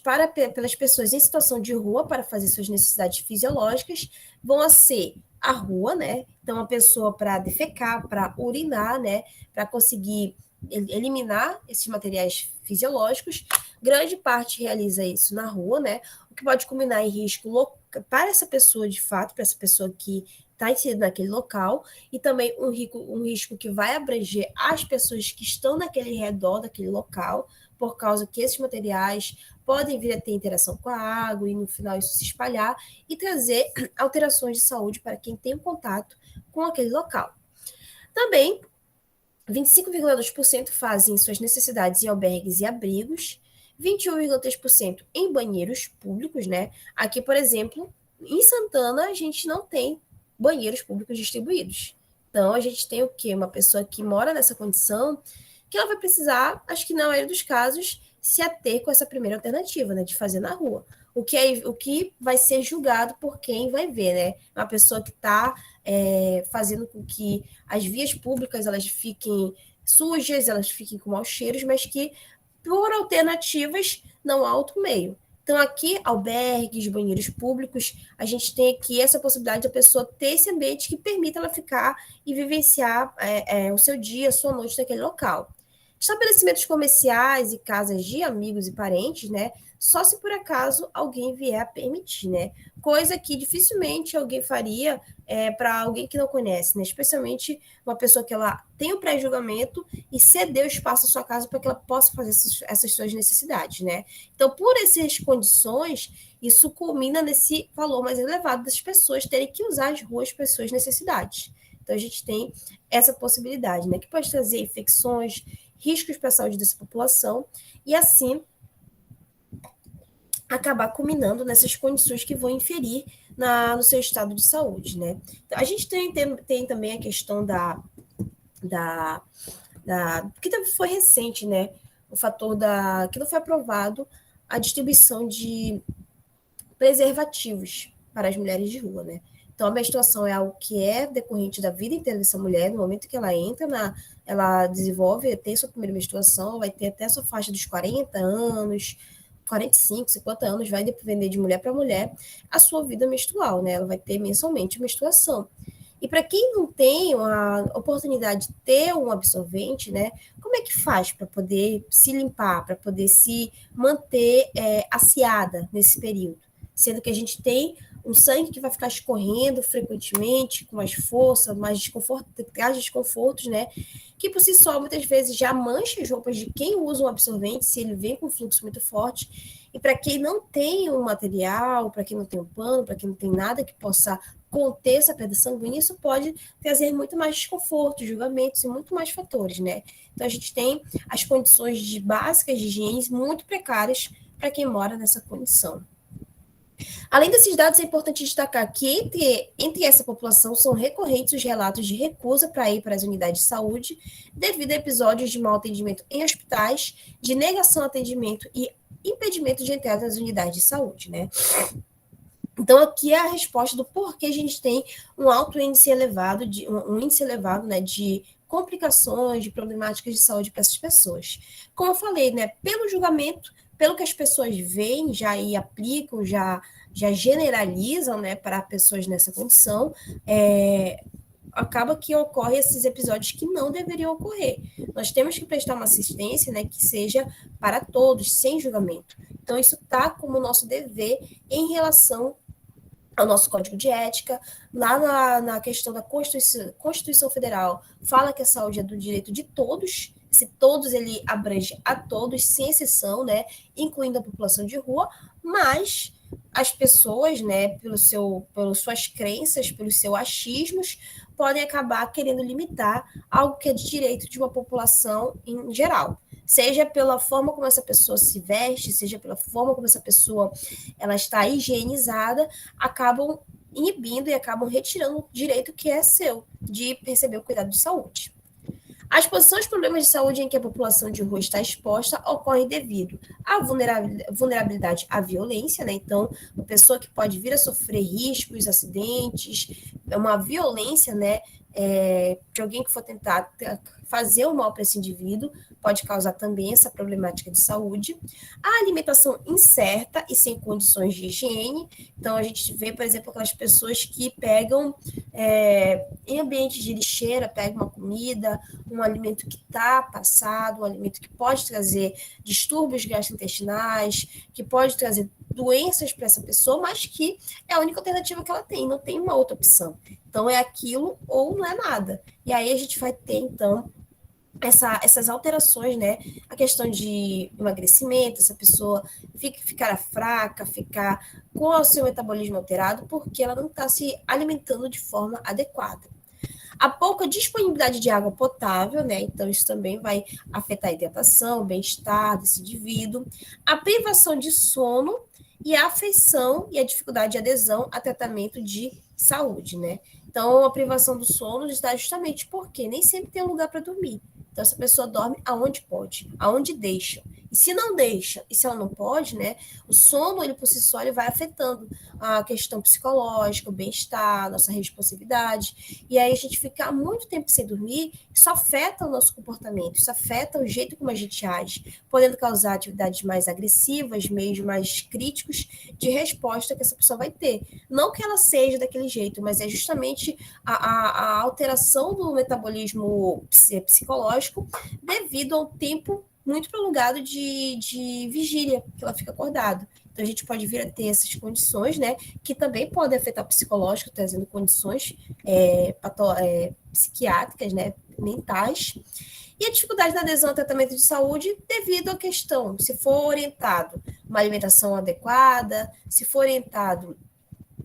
pelas pessoas em situação de rua para fazer suas necessidades fisiológicas vão ser a rua, né? Então, a pessoa para defecar, para urinar, né? Para conseguir eliminar esses materiais fisiológicos. Grande parte realiza isso na rua, né? O que pode culminar em risco para essa pessoa, de fato, para essa pessoa que está inserida naquele local, e também um risco que vai abranger as pessoas que estão naquele redor daquele local, por causa que esses materiais podem vir a ter interação com a água e no final isso se espalhar e trazer alterações de saúde para quem tem um contato com aquele local. Também, 25,2% fazem suas necessidades em albergues e abrigos, 21,3% em banheiros públicos, né? Aqui, por exemplo, em Santana, a gente não tem banheiros públicos distribuídos. Então, a gente tem o quê? Uma pessoa que mora nessa condição que ela vai precisar, acho que na maioria dos casos, se ater com essa primeira alternativa, né, de fazer na rua. O que vai ser julgado por quem vai ver, né? Uma pessoa que está fazendo com que as vias públicas elas fiquem sujas, elas fiquem com maus cheiros, mas que, por alternativas, não há outro meio. Então, aqui, albergues, banheiros públicos, a gente tem aqui essa possibilidade da pessoa ter esse ambiente que permita ela ficar e vivenciar o seu dia, a sua noite naquele local. Estabelecimentos comerciais e casas de amigos e parentes, né? Só se por acaso alguém vier a permitir, né? Coisa que dificilmente alguém faria para alguém que não conhece, né? Especialmente uma pessoa que ela tem o pré-julgamento e cedeu espaço à sua casa para que ela possa fazer essas suas necessidades, né? Então, por essas condições, isso culmina nesse valor mais elevado das pessoas terem que usar as ruas para as suas necessidades. Então, a gente tem essa possibilidade, né? Que pode trazer infecções, riscos para a saúde dessa população, e assim acabar culminando nessas condições que vão inferir no seu estado de saúde, né? Então, a gente tem também a questão que foi recente, né? O fator que não foi aprovado a distribuição de preservativos para as mulheres de rua, né? Então, a menstruação é algo que é decorrente da vida inteira dessa mulher. No momento que ela entra, ela desenvolve, tem sua primeira menstruação, vai ter até a sua faixa dos 40 anos, 45, 50 anos, vai depender de mulher para mulher, a sua vida menstrual, né? Ela vai ter mensalmente menstruação. E para quem não tem a oportunidade de ter um absorvente, né? Como é que faz para poder se limpar, para poder se manter aciada nesse período? Sendo que a gente tem um sangue que vai ficar escorrendo frequentemente, com mais força, mais desconforto, traz desconfortos, né? Que por si só, muitas vezes, já mancha as roupas de quem usa um absorvente, se ele vem com fluxo muito forte. E para quem não tem um material, para quem não tem um pano, para quem não tem nada que possa conter essa perda sanguínea, isso pode trazer muito mais desconforto, julgamentos e muito mais fatores, né? Então, a gente tem as condições básicas de higiene muito precárias para quem mora nessa condição. Além desses dados, é importante destacar que entre essa população são recorrentes os relatos de recusa para ir para as unidades de saúde, devido a episódios de mau atendimento em hospitais, de negação ao atendimento e impedimento de entrada nas unidades de saúde, né? Então, aqui é a resposta do porquê a gente tem um alto índice elevado, um índice elevado, né, de complicações, de problemáticas de saúde para essas pessoas. Como eu falei, né, pelo julgamento, pelo que as pessoas veem, já e aplicam, já generalizam, né, para pessoas nessa condição, acaba que ocorre esses episódios que não deveriam ocorrer. Nós temos que prestar uma assistência, né, que seja para todos, sem julgamento. Então, isso está como nosso dever em relação ao nosso Código de Ética. Lá na questão da Constituição Federal, fala que a saúde é do direito de todos. Se todos, ele abrange a todos, sem exceção, né, incluindo a população de rua, mas as pessoas, né, pelas suas crenças, pelos seus achismos, podem acabar querendo limitar algo que é de direito de uma população em geral. Seja pela forma como essa pessoa se veste, seja pela forma como essa pessoa ela está higienizada, acabam inibindo e acabam retirando o direito que é seu de receber o cuidado de saúde. A exposição aos problemas de saúde em que a população de rua está exposta ocorre devido à vulnerabilidade à violência, né? Então, uma pessoa que pode vir a sofrer riscos, acidentes, uma violência, né? De alguém que for tentar fazer o mal para esse indivíduo, pode causar também essa problemática de saúde. A alimentação incerta e sem condições de higiene. Então, a gente vê, por exemplo, aquelas pessoas que pegam em ambientes de lixeira, pegam uma comida, um alimento que está passado, um alimento que pode trazer distúrbios gastrointestinais, que pode trazer doenças para essa pessoa, mas que é a única alternativa que ela tem, não tem uma outra opção. Então, é aquilo ou não é nada. E aí a gente vai ter, então, essas alterações, né? A questão de emagrecimento, essa pessoa ficar fraca, ficar com o seu metabolismo alterado, porque ela não está se alimentando de forma adequada. A pouca disponibilidade de água potável, né? Então, isso também vai afetar a hidratação, o bem-estar desse indivíduo. A privação de sono e a afeição e a dificuldade de adesão a tratamento de saúde, né? Então, a privação do sono está justamente porque nem sempre tem um lugar para dormir. Então, essa pessoa dorme aonde pode, aonde deixa. E se não deixa, e se ela não pode, né? O sono, ele por si só, ele vai afetando a questão psicológica, o bem-estar, a nossa responsividade. E aí a gente ficar muito tempo sem dormir, isso afeta o nosso comportamento, isso afeta o jeito como a gente age, podendo causar atividades mais agressivas, meios mais críticos de resposta que essa pessoa vai ter. Não que ela seja daquele jeito, mas é justamente a alteração do metabolismo psicológico devido ao tempo muito prolongado de vigília, que ela fica acordada. Então, a gente pode vir a ter essas condições, né, que também podem afetar o psicológico, trazendo condições psiquiátricas, né, mentais. E a dificuldade na adesão ao tratamento de saúde devido à questão, se for orientado uma alimentação adequada, se for orientado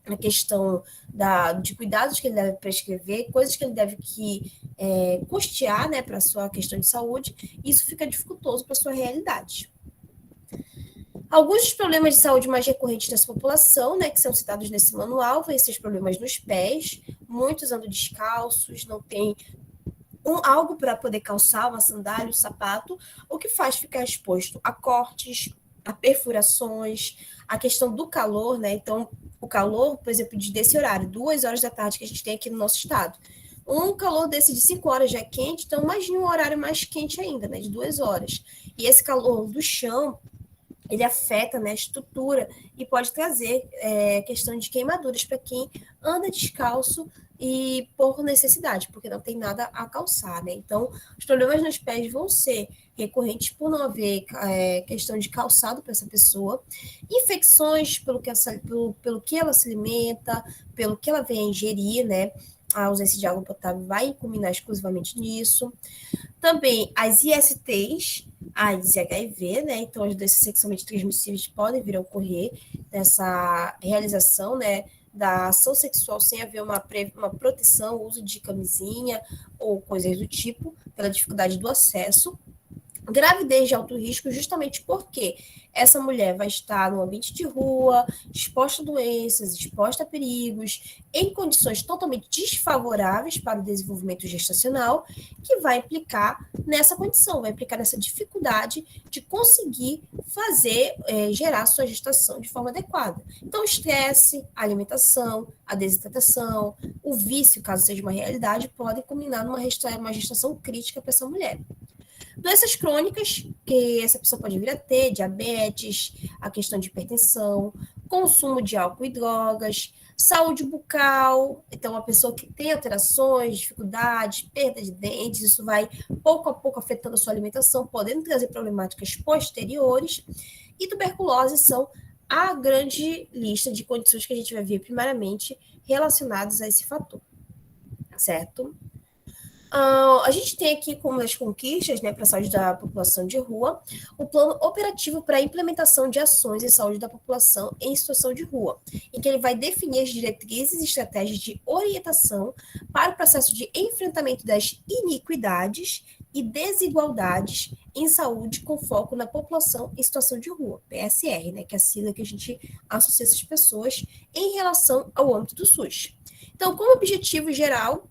a questão de cuidados que ele deve prescrever, coisas que ele deve custear, né, para a sua questão de saúde, isso fica dificultoso para a sua realidade. Alguns dos problemas de saúde mais recorrentes dessa população, né, que são citados nesse manual, vão ser os problemas nos pés, muitos andam descalços, não tem algo para poder calçar, uma sandália, um sapato, o que faz ficar exposto a cortes, a perfurações, a questão do calor, né? Então, o calor, por exemplo, desse horário, 2 horas da tarde que a gente tem aqui no nosso estado. Um calor desse de 5 horas já é quente, então imagine um horário mais quente ainda, né? De 2 horas. E esse calor do chão, ele afeta, né, a estrutura e pode trazer questão de queimaduras para quem anda descalço e por necessidade, porque não tem nada a calçar, né? Então, os problemas nos pés vão ser recorrentes por não haver questão de calçado para essa pessoa, infecções pelo que ela se alimenta, pelo que ela vem a ingerir, né? a ausência de água potável vai culminar exclusivamente nisso. Também as ISTs, AIDS e HIV, né? Então, as doenças sexualmente transmissíveis podem vir a ocorrer nessa realização, né? Da ação sexual sem haver uma proteção, uso de camisinha ou coisas do tipo, pela dificuldade do acesso. Gravidez de alto risco, justamente porque essa mulher vai estar no ambiente de rua, exposta a doenças, exposta a perigos, em condições totalmente desfavoráveis para o desenvolvimento gestacional, que vai implicar nessa condição, vai implicar nessa dificuldade de conseguir fazer, gerar sua gestação de forma adequada. Então, o estresse, a alimentação, a desidratação, o vício, caso seja uma realidade, podem culminar numa gestação crítica para essa mulher. Doenças crônicas, que essa pessoa pode vir a ter, diabetes, a questão de hipertensão, consumo de álcool e drogas, saúde bucal, então a pessoa que tem alterações, dificuldades, perda de dentes, isso vai pouco a pouco afetando a sua alimentação, podendo trazer problemáticas posteriores, e tuberculose são a grande lista de condições que a gente vai ver primariamente relacionadas a esse fator, certo? A gente tem aqui como as conquistas, né, para a saúde da população de rua, o plano operativo para a implementação de ações em saúde da população em situação de rua, em que ele vai definir as diretrizes e estratégias de orientação para o processo de enfrentamento das iniquidades e desigualdades em saúde com foco na população em situação de rua, PSR, né, que é a sigla que a gente associa essas pessoas em relação ao âmbito do SUS. Então, como objetivo geral,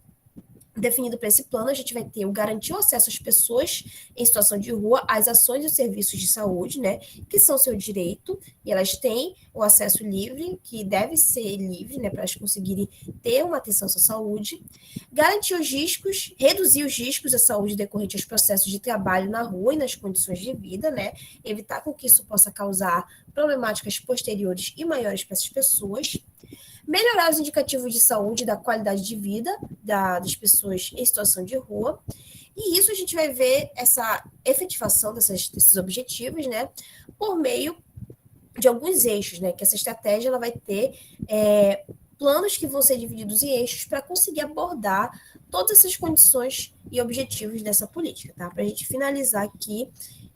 definido para esse plano, a gente vai ter o garantir o acesso às pessoas em situação de rua às ações e serviços de saúde, né, que são seu direito, e elas têm o acesso livre, que deve ser livre, né, para elas conseguirem ter uma atenção à sua saúde, garantir os riscos, reduzir os riscos da saúde decorrente aos processos de trabalho na rua e nas condições de vida, né, evitar com que isso possa causar problemáticas posteriores e maiores para essas pessoas, melhorar os indicativos de saúde e da qualidade de vida das pessoas em situação de rua. E isso a gente vai ver essa efetivação desses objetivos, né, por meio de alguns eixos, né, que essa estratégia ela vai ter planos que vão ser divididos em eixos para conseguir abordar todas essas condições e objetivos dessa política, tá? Para a gente finalizar aqui,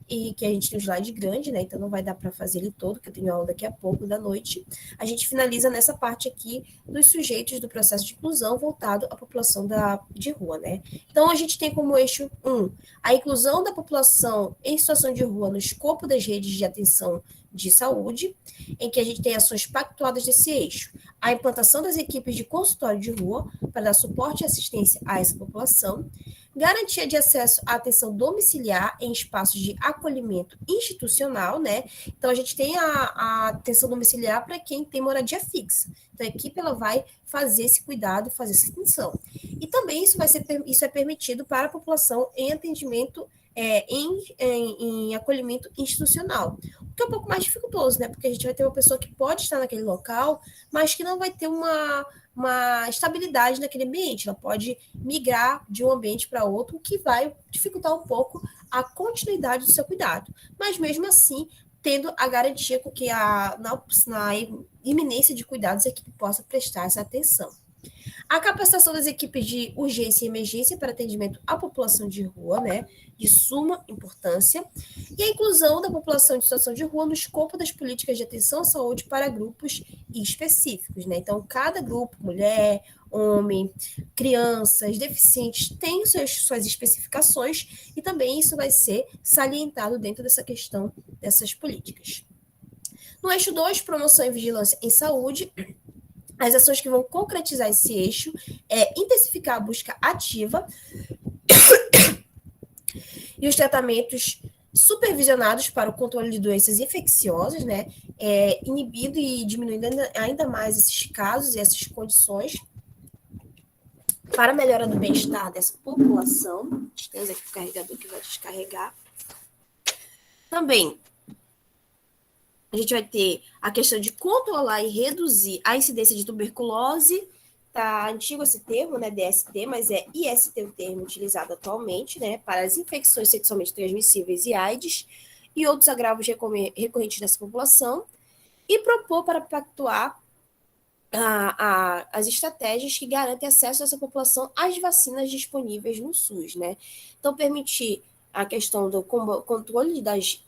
e que a gente tem um slide grande, né? Então não vai dar para fazer ele todo, que eu tenho aula daqui a pouco da noite. A gente finaliza nessa parte aqui dos sujeitos do processo de inclusão voltado à população de rua, né? Então a gente tem como eixo 1 a inclusão da população em situação de rua no escopo das redes de atenção de saúde, em que a gente tem ações pactuadas desse eixo. A implantação das equipes de consultório de rua para dar suporte e assistência a essa população, garantia de acesso à atenção domiciliar em espaços de acolhimento institucional, né? Então, a gente tem a atenção domiciliar para quem tem moradia fixa. Então, a equipe ela vai fazer esse cuidado, fazer essa atenção. E também isso é permitido para a população em atendimento, em acolhimento institucional. O que é um pouco mais dificultoso, né? Porque a gente vai ter uma pessoa que pode estar naquele local, mas que não vai ter uma estabilidade naquele ambiente, ela pode migrar de um ambiente para outro, o que vai dificultar um pouco a continuidade do seu cuidado. Mas mesmo assim, tendo a garantia com que na iminência de cuidados a equipe possa prestar essa atenção. A capacitação das equipes de urgência e emergência para atendimento à população de rua, né, de suma importância, e a inclusão da população em situação de rua no escopo das políticas de atenção à saúde para grupos específicos, né? Então, cada grupo, mulher, homem, crianças, deficientes, tem suas especificações e também isso vai ser salientado dentro dessa questão dessas políticas. No eixo 2, promoção e vigilância em saúde, as ações que vão concretizar esse eixo é intensificar a busca ativa e os tratamentos supervisionados para o controle de doenças infecciosas, né, inibindo e diminuindo ainda mais esses casos e essas condições para a melhora do bem-estar dessa população. Temos aqui o carregador que vai descarregar. Também a gente vai ter a questão de controlar e reduzir a incidência de tuberculose. Tá antigo esse termo, né, DST, mas é IST o termo utilizado atualmente, né, para as infecções sexualmente transmissíveis e AIDS e outros agravos recorrentes nessa população, e propor para pactuar as estratégias que garantem acesso dessa população às vacinas disponíveis no SUS, né? Então, permitir a questão do controle das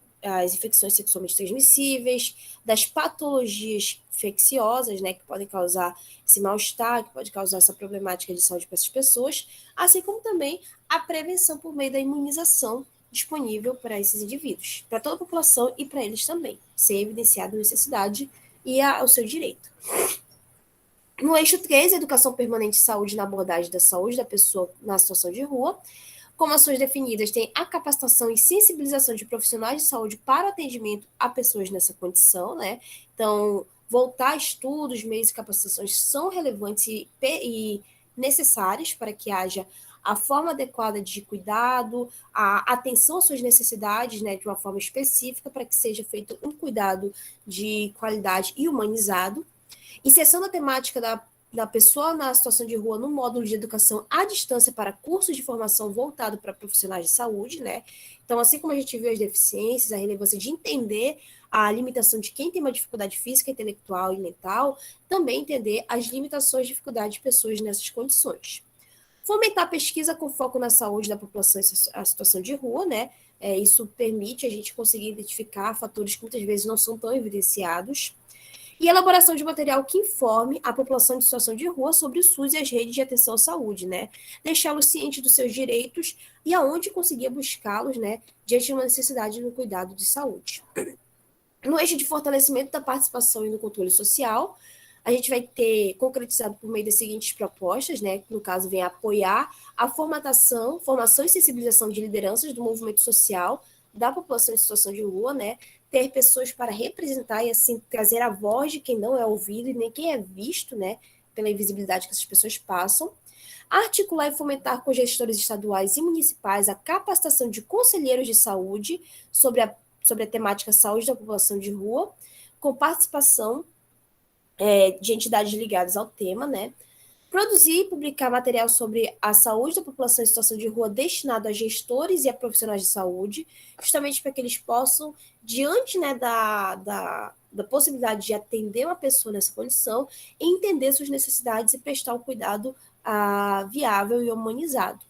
infecções sexualmente transmissíveis, das patologias infecciosas, né, que podem causar esse mal-estar, que pode causar essa problemática de saúde para essas pessoas, assim como também a prevenção por meio da imunização disponível para esses indivíduos, para toda a população e para eles também, ser evidenciada a necessidade e o seu direito. No eixo 3, educação permanente e saúde na abordagem da saúde da pessoa na situação de rua. Como ações definidas, tem a capacitação e sensibilização de profissionais de saúde para atendimento a pessoas nessa condição, né? Então, voltar a estudos, meios e capacitações são relevantes e necessários para que haja a forma adequada de cuidado, a atenção às suas necessidades, né, de uma forma específica, para que seja feito um cuidado de qualidade e humanizado. Inserção da temática da pessoa na situação de rua no módulo de educação à distância para cursos de formação voltado para profissionais de saúde, né? Então, assim como a gente viu as deficiências, a relevância de entender a limitação de quem tem uma dificuldade física, intelectual e mental, também entender as limitações e dificuldades de pessoas nessas condições. Fomentar a pesquisa com foco na saúde da população e a situação de rua, né? Isso permite a gente conseguir identificar fatores que muitas vezes não são tão evidenciados. E elaboração de material que informe a população de situação de rua sobre o SUS e as redes de atenção à saúde, né? Deixá-los cientes dos seus direitos e aonde conseguir buscá-los, né? Diante de uma necessidade no cuidado de saúde. No eixo de fortalecimento da participação e do controle social, a gente vai ter concretizado por meio das seguintes propostas, né? Que no caso vem apoiar a formação e sensibilização de lideranças do movimento social da população em situação de rua, né? Ter pessoas para representar e assim trazer a voz de quem não é ouvido e nem quem é visto, né? Pela invisibilidade que essas pessoas passam. Articular e fomentar com gestores estaduais e municipais a capacitação de conselheiros de saúde sobre a temática saúde da população de rua, com participação de entidades ligadas ao tema, né? Produzir e publicar material sobre a saúde da população em situação de rua destinado a gestores e a profissionais de saúde, justamente para que eles possam, diante, né, da possibilidade de atender uma pessoa nessa condição, entender suas necessidades e prestar um cuidado viável e humanizado.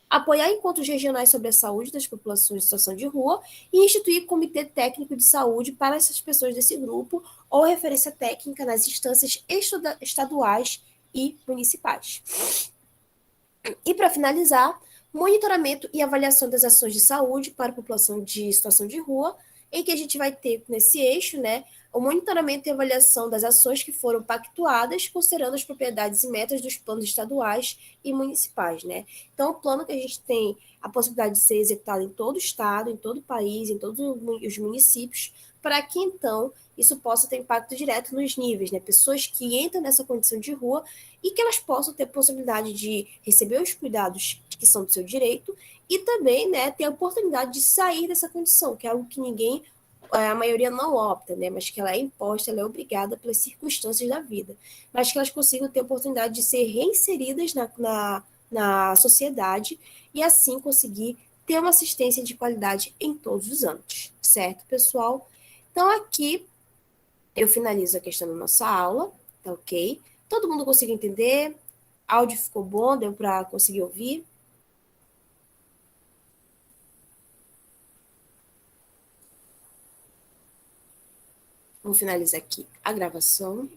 Apoiar encontros regionais sobre a saúde das populações em situação de rua e instituir comitê técnico de saúde para essas pessoas desse grupo ou referência técnica nas instâncias estaduais e municipais. E para finalizar, monitoramento e avaliação das ações de saúde para a população de situação de rua, em que a gente vai ter nesse eixo, né, o monitoramento e avaliação das ações que foram pactuadas, considerando as propriedades e metas dos planos estaduais e municipais, né? Então, o plano que a gente tem a possibilidade de ser executado em todo o estado, em todo o país, em todos os municípios, para que então isso possa ter impacto direto nos níveis, né? Pessoas que entram nessa condição de rua e que elas possam ter possibilidade de receber os cuidados que são do seu direito e também, né, ter a oportunidade de sair dessa condição, que é algo que ninguém, a maioria não opta, né, mas que ela é imposta, ela é obrigada pelas circunstâncias da vida, mas que elas consigam ter a oportunidade de ser reinseridas na sociedade e assim conseguir ter uma assistência de qualidade em todos os âmbitos, certo, pessoal? Então, aqui eu finalizo a questão da nossa aula, tá ok? Todo mundo conseguiu entender? Áudio ficou bom? Deu para conseguir ouvir? Vou finalizar aqui a gravação.